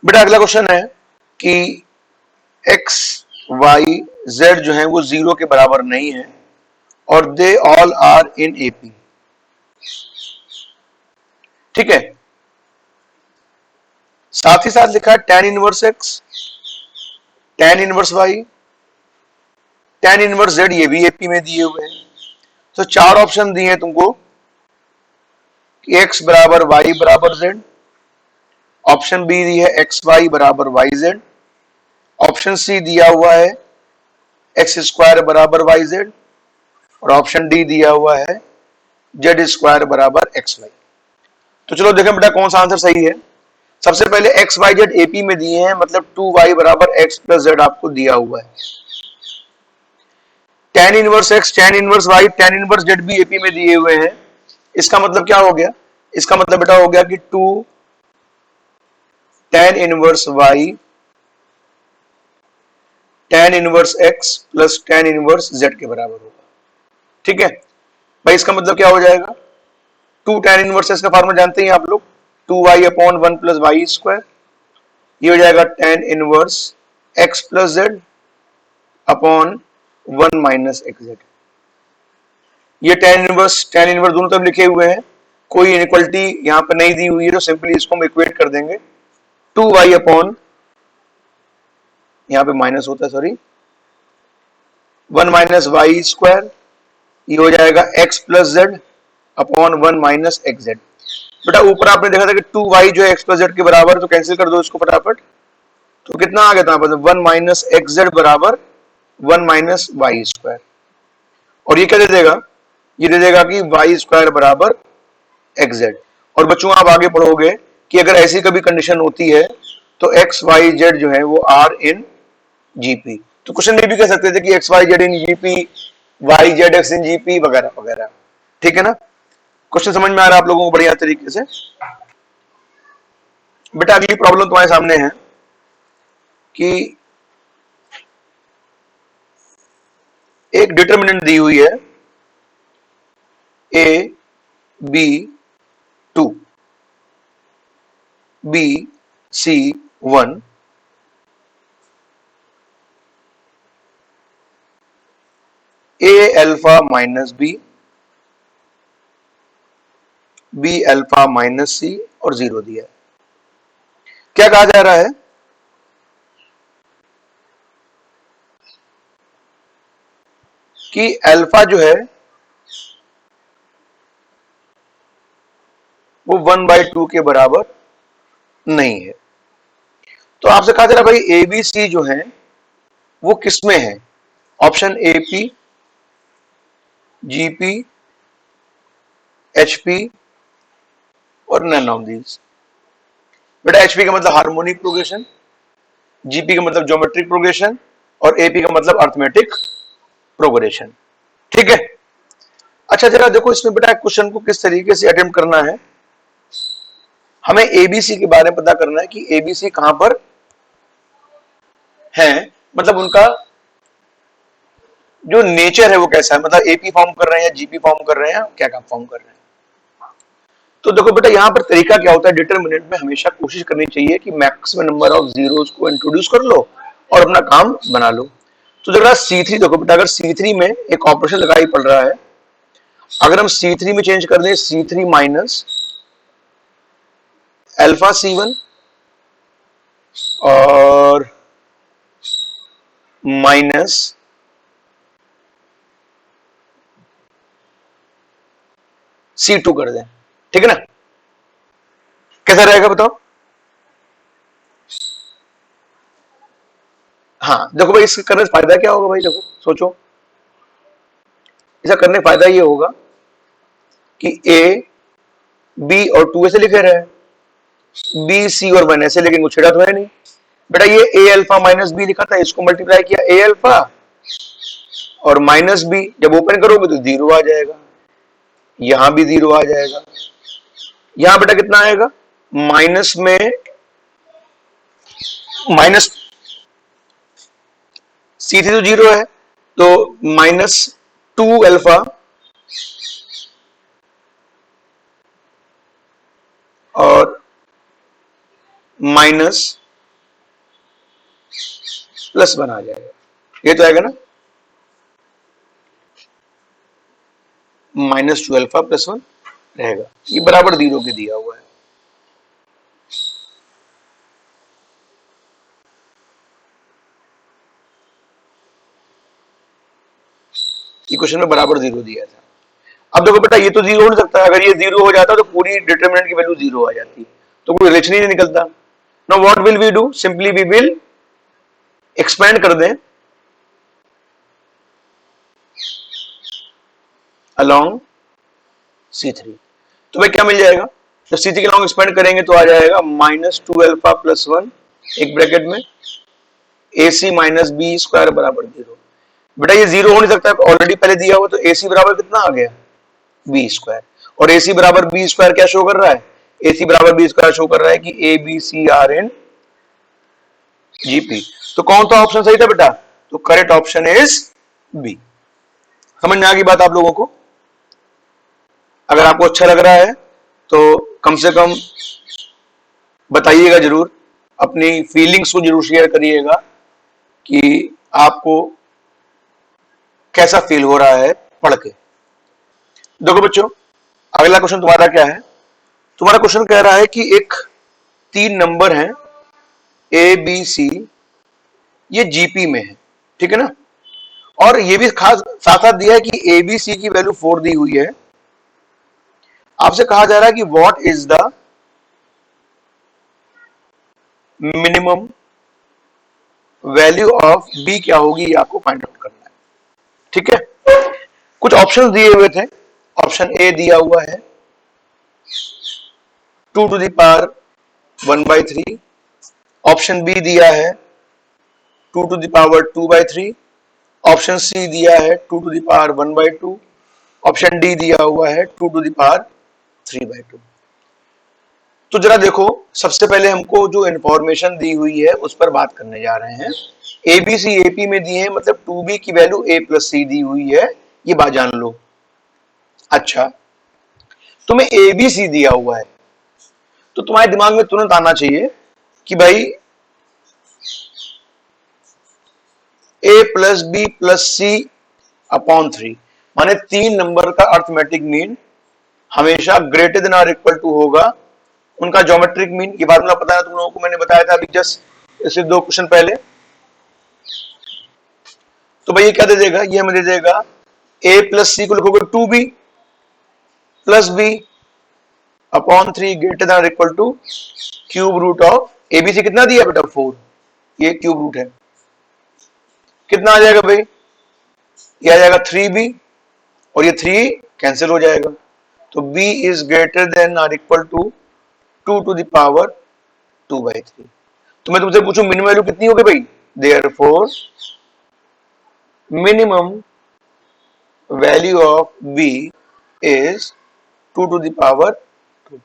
बेटा अगला क्वेश्चन है कि x y z जो है वो 0 के बराबर नहीं है और they all are in AP, ठीक है। साथ ही साथ लिखा है tan inverse x, tan inverse y, tan inverse z, ये भी एपी में दिए हुए हैं। तो 4 ऑप्शन दिए हैं तुमको कि x बराबर y बराबर z, ऑप्शन बी दी है एक्स वाई बराबर वाई जेड, ऑप्शन सी दिया हुआ है एक्स स्क्वायर बराबर वाई जेड और ऑप्शन डी दिया हुआ है जेड स्क्वायर बराबर एक्स वाई। तो चलो देखें बेटा कौन सा आंसर सही है। सबसे पहले एक्स वाई जेड एपी में दिए हैं, मतलब 2y बराबर एक्स प्लस जेड आपको दिया हुआ है। tan inverse X, tan inverse Y, tan inverse Z भी एपी में दिए हुए हैं। इसका मतलब क्या हो गया? इसका मतलब बेटा हो गया कि 2 tan inverse y tan inverse x plus tan inverse z के बराबर होगा, ठीक है भाई। इसका मतलब क्या हो जाएगा? 2 tan इनवर्स x का फॉर्मूला जानते हैं आप लोग, 2y upon 1 plus Y square. ये हो जाएगा tan inverse x plus z upon 1 minus x Z. ये tan इनवर्स दोनों तरफ लिखे हुए हैं, कोई इनइक्वालिटी यहाँ पर नहीं दी हुई है, तो सिंपली इसको हम इक्वेट कर देंगे। 2y अपॉन, यहाँ पे माइनस होता है सॉरी, 1 माइनस वाई स्क्वायर, ये हो जाएगा x plus Z upon 1 minus x Z. बेटा ऊपर आपने देखा था कि 2y जो है x प्लस जेड के बराबर, तो कैंसिल कर दो इसको फटाफट। तो कितना आ गया था? 1 माइनस एक्स जेड बराबर 1 माइनस वाई स्क्वायर, और ये क्या दे देगा? ये दे देगा कि वाई स्क्वायर बराबर एक्स जेड। और बच्चों आप आगे पढ़ोगे कि अगर ऐसी कभी कंडीशन होती है तो एक्स वाई जेड जो है वो आर इन जीपी। तो क्वेश्चन में भी कह सकते थे कि X Y Z in GP, Y Z X in GP वगैरह वगैरह, ठीक है ना? क्वेश्चन समझ में आ रहा है आप लोगों को बढ़िया तरीके से? बेटा अगली प्रॉब्लम तुम्हारे सामने है कि एक डिटरमिनेंट दी हुई है A B 2 B C 1 A alpha minus B, B alpha minus C और 0 दिया है। क्या कहा जा रहा है? कि अल्फा जो है वो 1/2 के बराबर नहीं है। तो आपसे कहा जा रहा है भाई ए बी सी जो है वो किसमें है? Option A P, GP, HP और नन ऑफ दीज। बेटा एचपी का मतलब हार्मोनिक प्रोग्रेशन, जीपी का मतलब ज्योमेट्रिक प्रोग्रेशन और एपी का मतलब अर्थमेटिक प्रोग्रेशन, ठीक है। अच्छा जरा देखो इसमें बेटा क्वेश्चन को किस तरीके से अटेम्प्ट करना है। हमें एबीसी के बारे में पता करना है कि एबीसी कहां पर है, मतलब उनका जो नेचर है वो कैसा है, मतलब एपी फॉर्म कर रहे हैं या जीपी फॉर्म कर रहे हैं, क्या काम फॉर्म कर रहे हैं। तो देखो बेटा यहाँ पर तरीका क्या होता है, डिटरमिनेंट में हमेशा कोशिश करनी चाहिए कि मैक्सिमम नंबर ऑफ जीरोस को इंट्रोड्यूस कर लो और अपना काम बना लो। तो जरा C3 देखो बेटा, अगर C3 में एक ऑपरेशन लगाई पड़ रहा है, अगर हम C3 में चेंज कर दें C3 माइनस अल्फा C1 और माइनस C2 कर दें, ठीक है ना, कैसा रहेगा बताओ? हाँ देखो भाई, इसके करने से फायदा क्या होगा भाई, देखो सोचो, इसका करने का फायदा ये होगा कि A B और 2 ऐसे लिखे रहे, B C और 1 ऐसे, लेकिन कुछ छेड़ा तो है नहीं बेटा। ये A अल्फा माइनस बी लिखा था, इसको मल्टीप्लाई किया A अल्फा और माइनस बी, जब ओपन करोगे तो जीरो आ जाएगा, यहां भी जीरो आ जाएगा, यहां बेटा कितना आएगा, माइनस में माइनस C3 तो जीरो है, तो माइनस 2 अल्फा और माइनस प्लस 1 आ जाएगा, ये तो आएगा ना, माइनस 2 अल्फा प्लस 1 रहेगा, ये बराबर जीरो के दिया हुआ है। ये क्वेश्चन में बराबर जीरो दिया था। अब देखो बेटा, ये तो जीरो हो नहीं सकता, अगर ये जीरो हो जाता तो पूरी डिटरमिनेंट की वैल्यू जीरो आ जाती, तो कोई रिलेशन ही नहीं निकलता। Now what will we do, simply we will expand कर दें अलोंग C3, तो भाई क्या मिल जाएगा, जब C3 के अलोंग एक्सपेंड करेंगे तो आ जाएगा माइनस 2 अल्फा प्लस 1 एक ब्रैकेट में AC माइनस बी स्क्वायर बराबर जीरो। बेटा ये जीरो हो नहीं सकता, ऑलरेडी पहले दिया हुआ, तो AC बराबर कितना आ गया, बी स्क्वायर, और AC बराबर बी स्क्वायर क्या शो कर रहा है, AC बराबर बी स्क्वायर शो कर रहा है कि ABC आर इन GP। तो कौन सा ऑप्शन सही था बेटा, तो करेक्ट ऑप्शन इज बी। समझ में आ गई बात आप लोगों को? अगर आपको अच्छा लग रहा है तो कम से कम बताइएगा जरूर, अपनी फीलिंग्स को जरूर शेयर करिएगा कि आपको कैसा फील हो रहा है पढ़ के। देखो बच्चों, अगला क्वेश्चन तुम्हारा क्या है, तुम्हारा क्वेश्चन कह रहा है कि एक 3 नंबर हैं ए बी सी, ये जीपी में है, ठीक है ना, और ये भी खास साथ साथ दिया है कि ए बी सी की वैल्यू 4 दी हुई है। आपसे कहा जा रहा है कि what is the minimum value of B, क्या होगी ये आपको फाइंड आउट करना है, ठीक है। कुछ ऑप्शन दिए हुए थे, ऑप्शन ए दिया हुआ है 2 to the power 1/3, option B दिया है 2 to the power 2/3, option C दिया है 2 to the power 1/2, option D दिया हुआ है 2 टू द पावर 3/2। तो जरा देखो, सबसे पहले हमको जो इंफॉर्मेशन दी हुई है उस पर बात करने जा रहे हैं। एबीसी एपी में दिए हैं, मतलब 2b की वैल्यू a प्लस सी दी हुई है, ये बात जान लो। अच्छा, तुम्हें एबीसी दिया हुआ है तो तुम्हारे दिमाग में तुरंत आना चाहिए कि भाई a plus B plus C upon 3, माने 3 नंबर का अर्थमेटिक मीन हमेशा ग्रेटर देन और इक्वल टू होगा उनका ज्योमेट्रिक मीन। ये बात मुझे पता है, तुम लोगों को मैंने बताया था अभी जस्ट सिर्फ 2 क्वेश्चन पहले। तो भाई ये क्या दे देगा, ये हमें दे देगा a प्लस सी को लिखोगे 2b plus B upon 3 greater than और equal to cube root of ABC. कितना दिया बेटा, 4, ये क्यूब रूट है, कितना आ जाएगा भाई, ये आ जाएगा 3b और ये 3 कैंसिल हो जाएगा, तो b इज ग्रेटर देन और equal to 2 to the power 2/3। तो मैं तुमसे पूछूं मिनिमम वैल्यू कितनी होगी भाई, therefore minimum value of b is 2 to the power 2/3।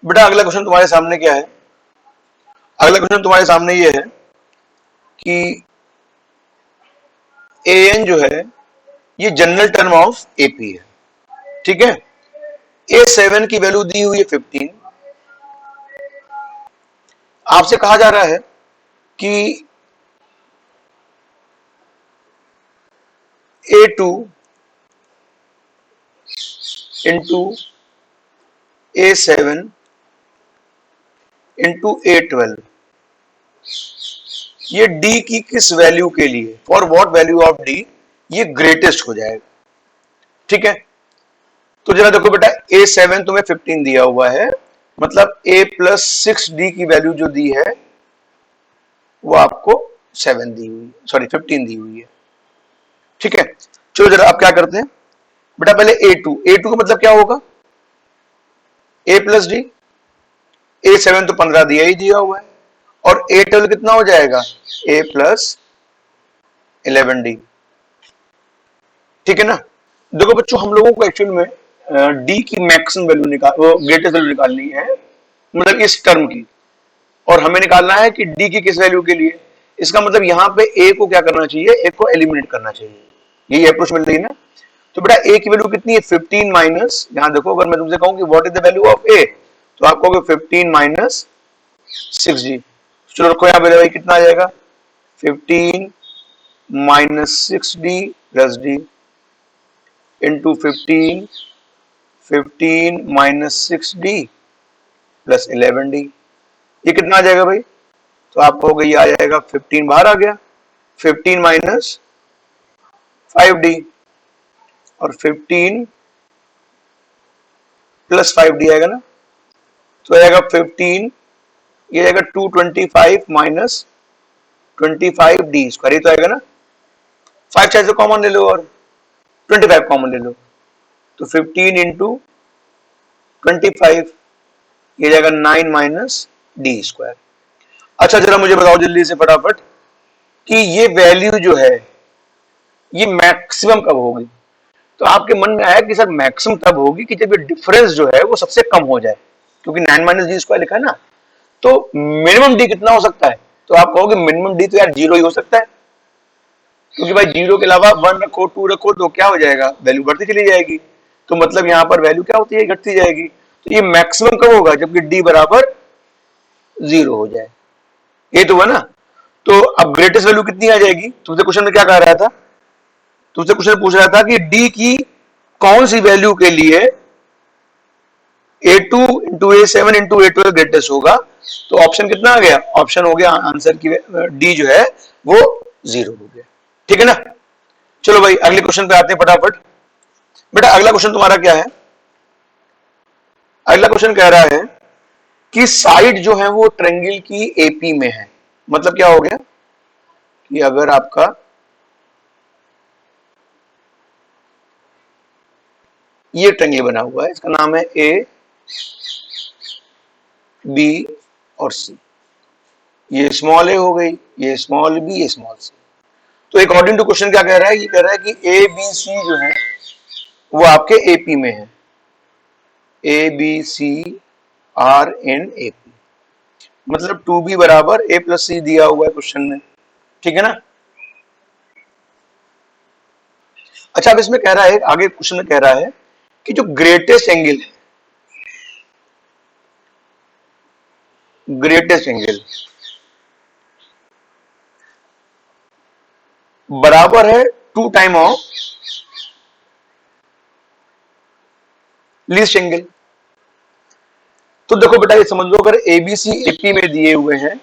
बेटा अगला क्वेश्चन तुम्हारे सामने क्या है, अगला क्वेश्चन तुम्हारे सामने ये है कि an जो है ये जनरल टर्म ऑफ एपी है, ठीक है। A7 की वैल्यू दी हुई है 15, आपसे कहा जा रहा है कि A2 into A7 into A12, ये D की किस वैल्यू के लिए, for what value of D ये ग्रेटेस्ट हो जाएगा। ठीक है, तो जरा देखो बेटा, A7 तुम्हें 15 दिया हुआ है, मतलब A प्लस 6D की वैल्यू जो दी है वो आपको 7 दी हुई, सॉरी 15 दी हुई है। ठीक है, चलो जरा आप क्या करते हैं बेटा, पहले A2 का मतलब क्या होगा, A प्लस डी, A7 तो 15 दिया ही दिया हुआ है, और A12 कितना हो जाएगा, A प्लस 11D। ठीक है ना। देखो बच्चों, हम लोगों को एक्चुअल में डी की मैक्सिमम वैल्यू वो ग्रेटेस्ट वैल्यू निकालनी है, मतलब इस टर्म की, और हमें निकालना है कि डी की किस वैल्यू के लिए। इसका मतलब यहाँ पे ए को क्या करना चाहिए, ए को एलिमिनेट करना चाहिए, यही अप्रोच मिल रही है ना। तो बेटा ए की वैल्यू कितनी है, 15 माइनस, यहाँ देखो अगर मैं तुमसे कहूँ कि what is the value of A, तो आप कहोगे 15 माइनस 6D। चलो रखो यहाँ पे, भाई कितना आ जाएगा, 15 minus 6D plus D into 15 minus 6D plus 11D, ये कितना आ जाएगा भाई, तो आप कहोगे ये आ जाएगा 15 बाहर आ गया, 15 माइनस 5D और 15 प्लस 5D आएगा ना, तो आएगा 15, ये आएगा 225 माइनस 25D स्क्वायर, ये तो आएगा ना, 5 चाहे तो कॉमन ले लो और 25 कॉमन ले लो, तो 15 इंटू 25, ये जाएगा 9 माइनस डी स्क्वायर। अच्छा जरा मुझे बताओ जल्दी से फटाफट कि ये वैल्यू जो है ये मैक्सिमम कब होगी। तो आपके मन में आया कि सर मैक्सिमम तब होगी कि जब ये डिफरेंस जो है वो सबसे कम हो जाए, क्योंकि 9 माइनस डी स्क्वायर लिखा है ना, तो मिनिमम डी कितना हो सकता है, तो आप कहोगे मिनिमम डी तो यार 0 ही हो सकता है, क्योंकि भाई 0 के अलावा 1 रखो 2 रखो तो क्या हो जाएगा, वैल्यू बढ़ती चली जाएगी, तो मतलब यहां पर वैल्यू क्या होती है, घटती जाएगी। तो ये मैक्सिमम कब होगा, जबकि डी बराबर 0 हो जाए, ये तो है ना। तो अब ग्रेटेस्ट वैल्यू कितनी आ जाएगी, तुमसे क्वेश्चन में क्या कह रहा था, तुमसे क्वेश्चन पूछ रहा था कि डी की कौन सी वैल्यू के लिए A2 into A7 into A12 greatest होगा, तो ऑप्शन कितना आ गया, ऑप्शन हो गया आंसर की डी जो है वो 0 हो गया। ठीक है ना। चलो भाई अगले क्वेश्चन पे आते हैं फटाफट। बेटा अगला क्वेश्चन तुम्हारा क्या है, अगला क्वेश्चन कह रहा है कि साइड जो है वो ट्रायंगल की एपी में है, मतलब क्या हो गया कि अगर आपका ये ट्रायंगल बना हुआ है, इसका नाम है ए बी और सी, ये स्मॉल ए हो गई, ये स्मॉल बी, ये स्मॉल सी। तो अकॉर्डिंग टू क्वेश्चन क्या कह रहा है, ये कह रहा है कि ए बी सी जो है वो आपके एपी में है, A B C are in AP, मतलब 2b बराबर ए प्लस सी दिया हुआ है क्वेश्चन में। ठीक है ना। अच्छा अब इसमें कह रहा है, आगे क्वेश्चन में कह रहा है कि जो ग्रेटेस्ट एंगल है, ग्रेटेस्ट एंगल बराबर है 2 टाइम ऑफ लीस्ट एंगल। तो देखो बेटा ये समझ लो, अगर एबीसी एपी में दिए हुए हैं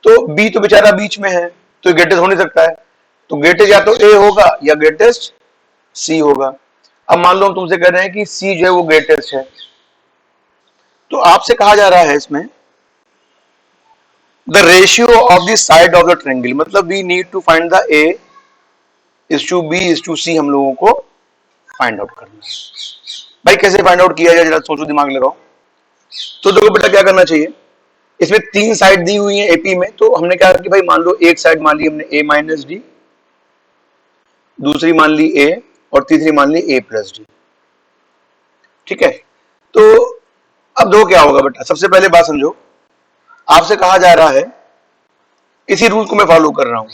तो बी तो बेचारा बीच में है, तो ग्रेटेस्ट हो नहीं सकता है, तो ग्रेटेस्ट या तो ए होगा या ग्रेटेस्ट सी होगा। अब मान लो हम तुमसे कह रहे हैं कि सी जो है वो ग्रेटेस्ट है, तो आपसे कहा जा रहा है इसमें the ratio of the side of the triangle, मतलब we need to find the A is to B is to C, हम लोगों को फाइंड आउट करना है। भाई कैसे फाइंड आउट किया जाए, जरा सोचो, दिमाग लगाओ। तो देखो बेटा क्या करना चाहिए, इसमें 3 साइड दी हुई है एपी में, तो हमने क्या कि भाई मान लो एक साइड मान ली हमने ए माइनस डी, दूसरी मान ली ए, और तीसरी मान ली ए प्लस डी। ठीक है, तो अब दो क्या होगा बेटा, सबसे पहले बात समझो, आपसे कहा जा रहा है, इसी रूल को मैं फॉलो कर रहा हूं,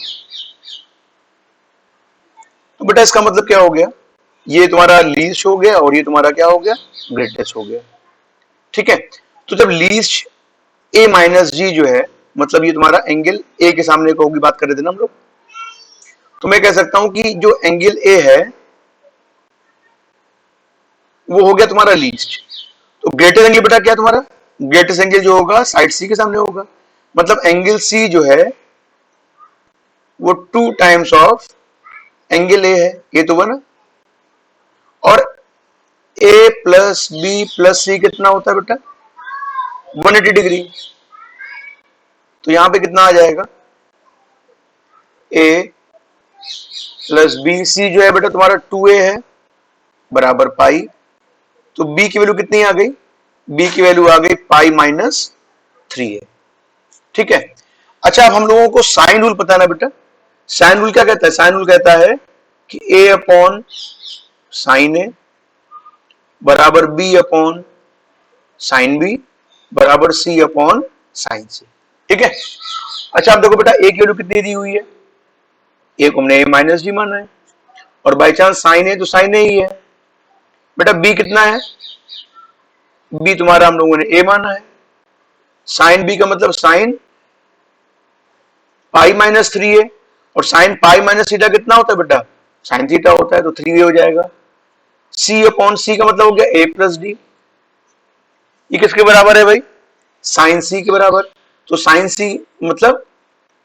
तो बेटा इसका मतलब क्या हो गया, ये तुम्हारा लीस्ट हो गया और ये तुम्हारा क्या हो गया, ग्रेटेस्ट हो गया। ठीक है, तो जब लीस्ट ए माइनस जी जो है, मतलब ये तुम्हारा एंगल ए के सामने को होगी, बात कर रहे थे ना हम लोग, तो मैं कह सकता हूं कि जो एंगल ए है वो हो गया तुम्हारा लीस्ट। तो ग्रेटेस्ट एंगल बेटा क्या तुम्हारा, ग्रेटेस्ट एंगल जो होगा साइड सी के सामने होगा, मतलब एंगल सी जो है वो 2 टाइम्स ऑफ एंगल ए है, ये तो बना। और ए प्लस बी प्लस सी कितना होता है बेटा, 180 डिग्री। तो यहां पे कितना आ जाएगा, ए प्लस बी, सी जो है बेटा तुम्हारा 2a है बराबर पाई। तो b की वैल्यू कितनी आ गई, b की वैल्यू आ गई पाई माइनस 3a। ठीक है। अच्छा, अब हम लोगों को साइन रूल पता है ना बेटा, साइन रूल क्या कहता है, साइन रूल कहता है कि a अपॉन साइन ए बराबर b अपॉन साइन बी बराबर c अपॉन साइन सी। ठीक है। अच्छा, अब देखो बेटा a की वैल्यू कितनी दी हुई है, a को हमने a माइनस डी माना है, और बाई चांस साइन है तो साइन ए ही है। बेटा b कितना है, b तुम्हारा हम लोगों ने a माना है, साइन b का मतलब साइन पाई माइनस 3a, और साइन पाई माइनस थीटा कितना होता है बेटा, साइन थीटा होता है, तो 3a हो जाएगा। c अपॉन सी का मतलब हो गया a प्लस डी, ये किसके बराबर है भाई, साइन सी के बराबर। तो साइन सी मतलब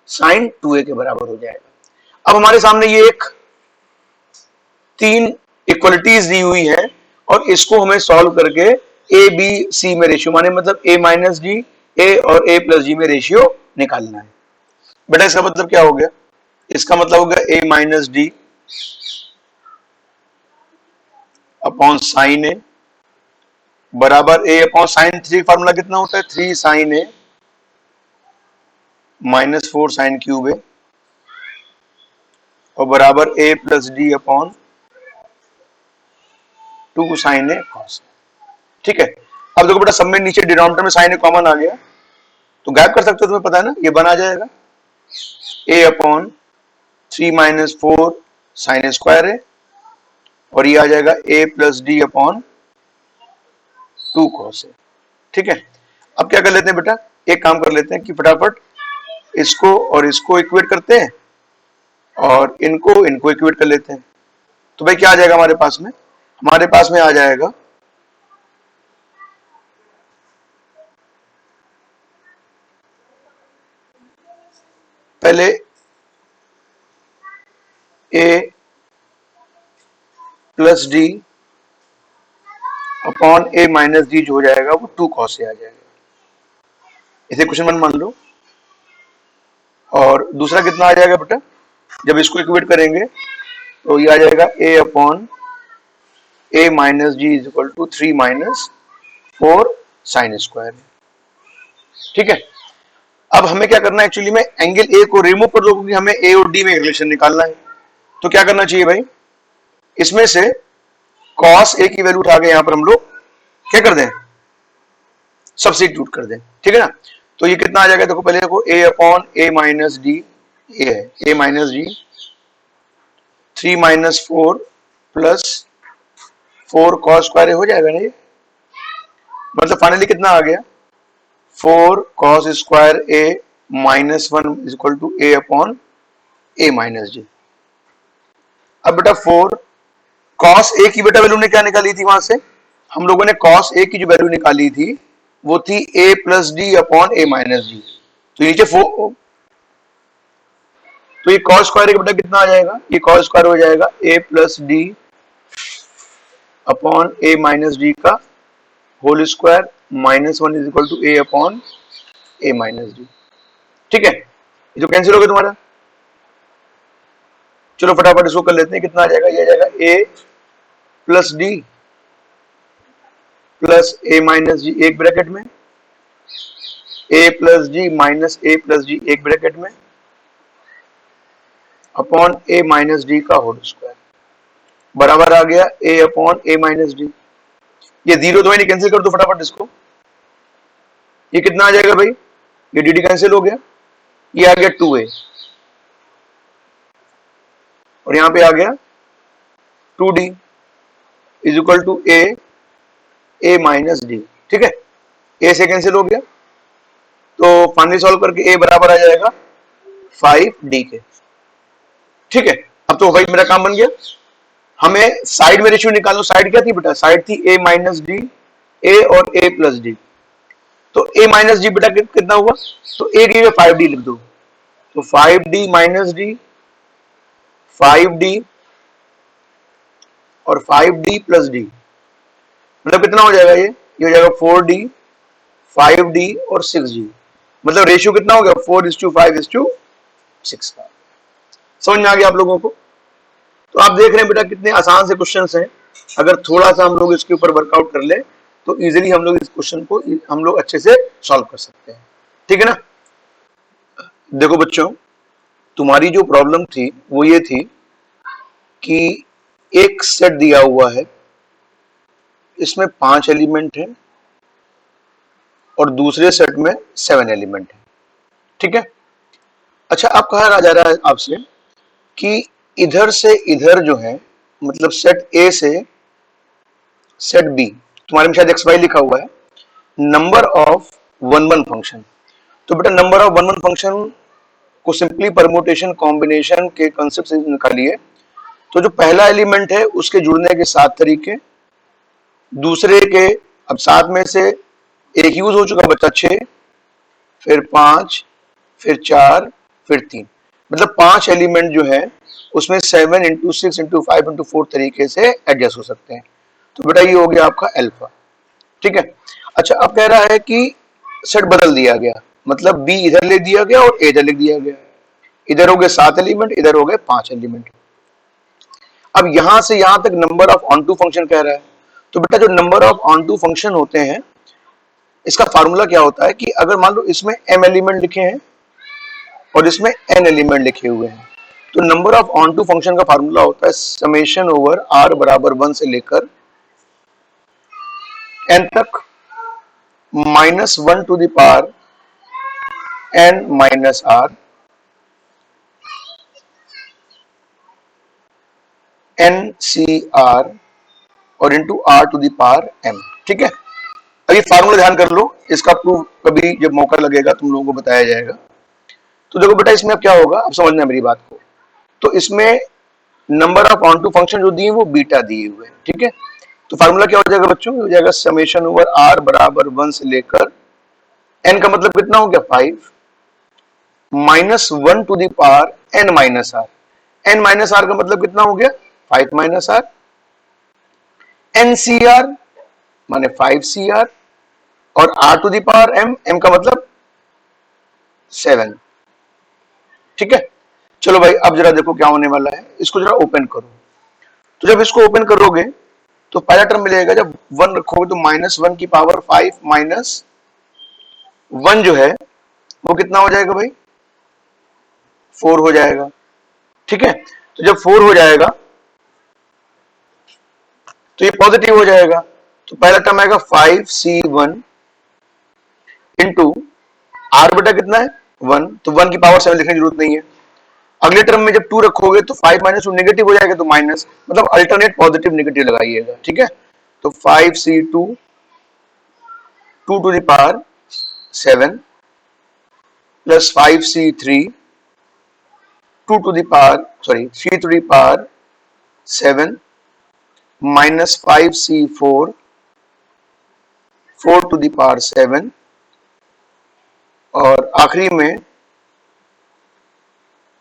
साइन 2a के बराबर हो जाएगा। अब हमारे सामने ये एक 3 इक्वलिटीज दी हुई है, और इसको हमें सॉल्व करके ए बी सी में रेशियो माने मतलब a माइनस डी ए और a प्लस डी में रेशियो निकालना है। बेटा इसका मतलब क्या हो गया, इसका मतलब हो गया a minus D upon sine A बराबर a अपॉन साइन 3, फार्मूला कितना होता है 3 sine A minus 4 sine cube A और बराबर a plus D upon 2 sine A cos. ठीक है। अब देखो बेटा सब में नीचे डिनोमिनेटर में साइन ए कॉमन आ गया, तो गैप कर सकते हो, तुम्हें पता है ना, ये बना जाएगा a upon 3 minus 4 sine square है, और ये आ जाएगा a plus D upon 2 cos है। ठीक है। अब क्या कर लेते हैं बेटा, एक काम कर लेते हैं कि फटाफट इसको और इसको इक्वेट करते हैं और इनको इनको इक्वेट कर लेते हैं। तो भाई क्या आ जाएगा हमारे पास में, हमारे पास में आ जाएगा पहले a plus D upon a minus D जो हो जाएगा वो 2 कॉस से आ जाएगा, इसे क्वेश्चन वन मान लो। और दूसरा कितना आ जाएगा बेटा, जब इसको इक्वेट करेंगे तो ये आ जाएगा a upon a minus D is equal to 3 minus 4 sine square. ठीक है। अब हमें क्या करना है, एक्चुअली में एंगल ए को रिमूव कर दो, क्योंकि हमें ए और डी में रिलेशन निकालना है। तो क्या करना चाहिए भाई, इसमें से कॉस ए की वैल्यू उठा के यहां पर हम लोग क्या कर दें, सब्स्टिट्यूट कर दें। ठीक है ना। तो ये कितना आ जाएगा, देखो पहले देखो a upon a minus D, A है a minus D 3 minus 4 plus 4 cos square हो जाएगा ना, ये मतलब फाइनली कितना आ गया 4 cos square a minus 1 is equal to a upon a minus D. अब बेटा 4 कॉस ए की बेटा वैल्यू ने क्या निकाली थी, वहां से हम लोगों ने कॉस ए की जो वैल्यू निकाली थी वो थी a plus D upon a minus D. तो नीचे 4, तो ये कॉस स्क्वायर का बेटा कितना आ जाएगा, ये कॉस स्क्वायर हो जाएगा a plus D upon a minus D का whole square minus 1 is equal to a upon a minus D. ठीक है। ये तो कैंसिल हो गया तुम्हारा। चलो फटाफट इसको कर लेते हैं, कितना आ जाएगा, ये आ जाएगा a plus D plus a minus D एक ब्रैकेट में, a plus D minus a plus D एक ब्रैकेट में अपॉन a माइनस डी का होल स्क्वायर बराबर आ गया a upon a minus D. ये जीरो तो नहीं, कैंसिल कर दो फटाफट इसको, ये कितना आ जाएगा भाई, ये डी डी कैंसिल हो गया, ये आ गया 2a और यहां पे आ गया 2d is equal to a minus D. ठीक है। a से कैंसिल हो गया, तो फाइनली सॉल्व करके a बराबर आ जाएगा 5d के। ठीक है, अब तो भाई मेरा काम बन गया। हमें साइड में रेशियो निकालो, साइड क्या थी बेटा, साइड थी a माइनस डी, ए और a प्लस डी। तो a माइनस डी बेटा कितना हुआ, तो a की 5d लिख दो, तो 5d माइनस डी, 5d और 5d प्लस डी, मतलब कितना हो जाएगा, ये हो जाएगा 4d, 5d और 6d। मतलब रेशियो कितना हो गया, 4:5:6 का। समझ में आ गया आप लोगों को। तो आप देख रहे हैं बेटा कितने आसान से क्वेश्चंस हैं, अगर थोड़ा सा हम लोग इसके ऊपर वर्कआउट कर ले तो इजीली हम लोग इस क्वेश्चन को हम लोग अच्छे से सॉल्व कर सकते हैं। ठीक है ना। देखो बच्चों, तुम्हारी जो प्रॉब्लम थी वो ये थी कि एक सेट दिया हुआ है, इसमें 5 एलिमेंट हैं और दूसरे सेट में 7 एलिमेंट है। ठीक है। अच्छा, अब कहा जा रहा है आपसे कि इधर से इधर जो है, मतलब सेट ए से सेट बी, तुम्हारे में शायद एक्स वाई लिखा हुआ है, number of one one function. तो बेटा number of one one function को सिंपली परम्यूटेशन कॉम्बिनेशन के कंसेप्ट से निकालिए। तो जो पहला एलिमेंट है उसके जुड़ने के 7 तरीके, दूसरे के, अब 7 में से एक यूज हो चुका बच्चा 6, फिर 5, फिर 4, फिर 3, मतलब 5 एलिमेंट जो है उसमें 7 इंटू 6 इंटू 5 इंटू 4 तरीके से एडजस्ट हो सकते हैं। तो बेटा ये हो गया आपका अल्फा। ठीक है। अच्छा, अब कह रहा है कि सेट बदल दिया गया, मतलब बी इधर ले दिया गया और ए इधर लिख दिया गया, इधर हो गए 7 एलिमेंट, इधर हो गए 5 एलिमेंट। अब यहां से यहां तक number of onto function कह रहा है। तो बेटा जो number of onto function होते हैं, इसका फार्मूला क्या होता है कि अगर मान लो इसमें m एलिमेंट लिखे हैं और इसमें n एलिमेंट लिखे हुए हैं, तो number of onto function का फार्मूला होता है समेशन ओवर r बराबर 1 से लेकर n तक -1 to the power n minus r NCR और into r to the power m। ठीक है। अब ये फार्मूला ध्यान कर लो, इसका प्रूफ कभी जब मौका लगेगा तुम लोगों को बताया जाएगा। तो देखो बेटा इसमें अब क्या होगा, अब समझना है मेरी बात को। तो इसमें number of onto function जो दिए वो बीटा दिए हुए हैं। ठीक है। तो फार्मूला क्या हो जाएगा बच्चों, हो जाएगा समेशन ओवर r बराबर 1 से लेकर n का मतलब कितना हो गया 5 -1 to the power n minus r, n minus r का मतलब कितना हो गया 5 माइनस r, NCR माने 5CR और r to the power m, m का मतलब 7। ठीक है। चलो भाई अब जरा देखो क्या होने वाला है, इसको जरा ओपन करो। तो जब इसको ओपन करोगे तो पहला टर्म मिलेगा, जब 1 रखोगे तो -1 की पावर 5 माइनस 1 जो है वो कितना हो जाएगा भाई 4 हो जाएगा। ठीक है। तो जब 4 हो जाएगा तो ये पॉजिटिव हो जाएगा, तो पहला टर्म आएगा 5C1 इंटू आर बेटा कितना है 1, तो 1 की पावर 7 लिखने की जरूरत नहीं है। अगले टर्म में जब 2 रखोगे तो 5 माइनस 2 नेगेटिव हो जाएगा, तो माइनस, मतलब अल्टरनेट पॉजिटिव नेगेटिव लगाइएगा। ठीक है। तो 5C2 2 to the power 7 plus 5C3 2 to the power 3 to the power 7 minus 5C4 4 to the power 7 और आखिरी में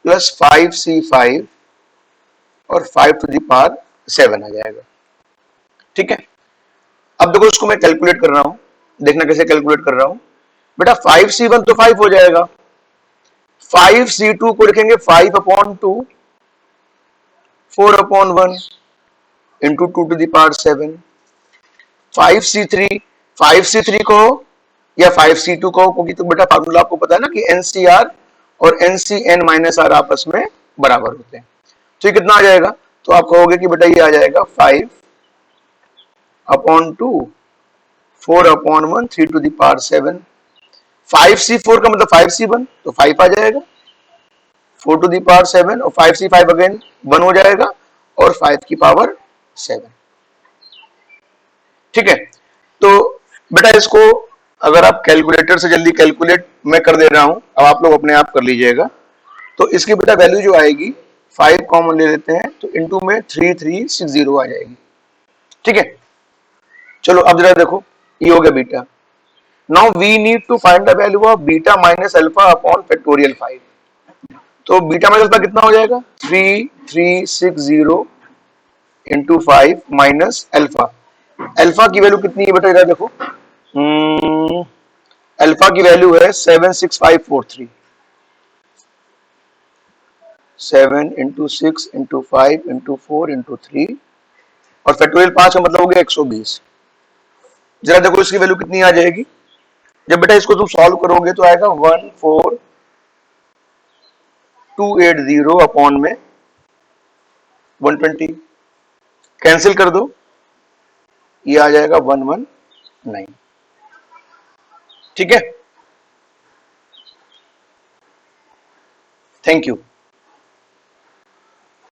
प्लस 5C5 और 5 टू द पावर 7 आ जाएगा। ठीक है। अब देखो इसको मैं कैलकुलेट कर रहा हूं, देखना कैसे कैलकुलेट कर रहा हूं बेटा। 5C1 तो 5 हो जाएगा, 5C2 को लिखेंगे 5/2 4/1 into 2 to the power 7, 5C3 को या 5C2 को, क्योंकि तो बेटा फार्मूला आपको पता है ना कि NCR और NCN माइनस R आपस में बराबर होते हैं। तो ये कितना आ जाएगा, तो आप कहोगे कि बेटा ये आ जाएगा 5/2 4/1 3 टू द पावर 7, 5C4 का मतलब 5C1 तो 5 आ जाएगा, 4 टू द पावर 7 और 5C5 अगेन 1 हो जाएगा और 5 की पावर 7। ठीक है। तो बेटा इसको अगर आप कैलकुलेटर से जल्दी कैलकुलेट मैं कर दे रहा हूं, अब आप लोग अपने आप कर लीजिएगा। तो इसकी बेटा वैल्यू जो आएगी 5 कॉमन ले लेते हैं तो इंटू में 3360 आ जाएगी। ठीक है, चलो अब जरा देखो, ये हो गया beta. Now we need to find the value of beta minus alpha upon factorial 5। तो बीटा माइनस अल्फा कितना हो जाएगा, 3360 इंटू 5 माइनस अल्फा। अल्फा की वैल्यू कितनी है बेटा, इधर देखो, अल्फा की वैल्यू है 76543। 7 इंटू 6 इंटू 5 इंटू 4 इंटू 3 और फैक्टोरियल 5 का मतलब हो गया 120। जरा देखो इसकी वैल्यू कितनी आ जाएगी। जब बेटा इसको तुम सॉल्व करोगे तो आएगा 14280 अपॉन में 120, कैंसिल कर दो, ये आ जाएगा 119। ठीक है, थैंक यू।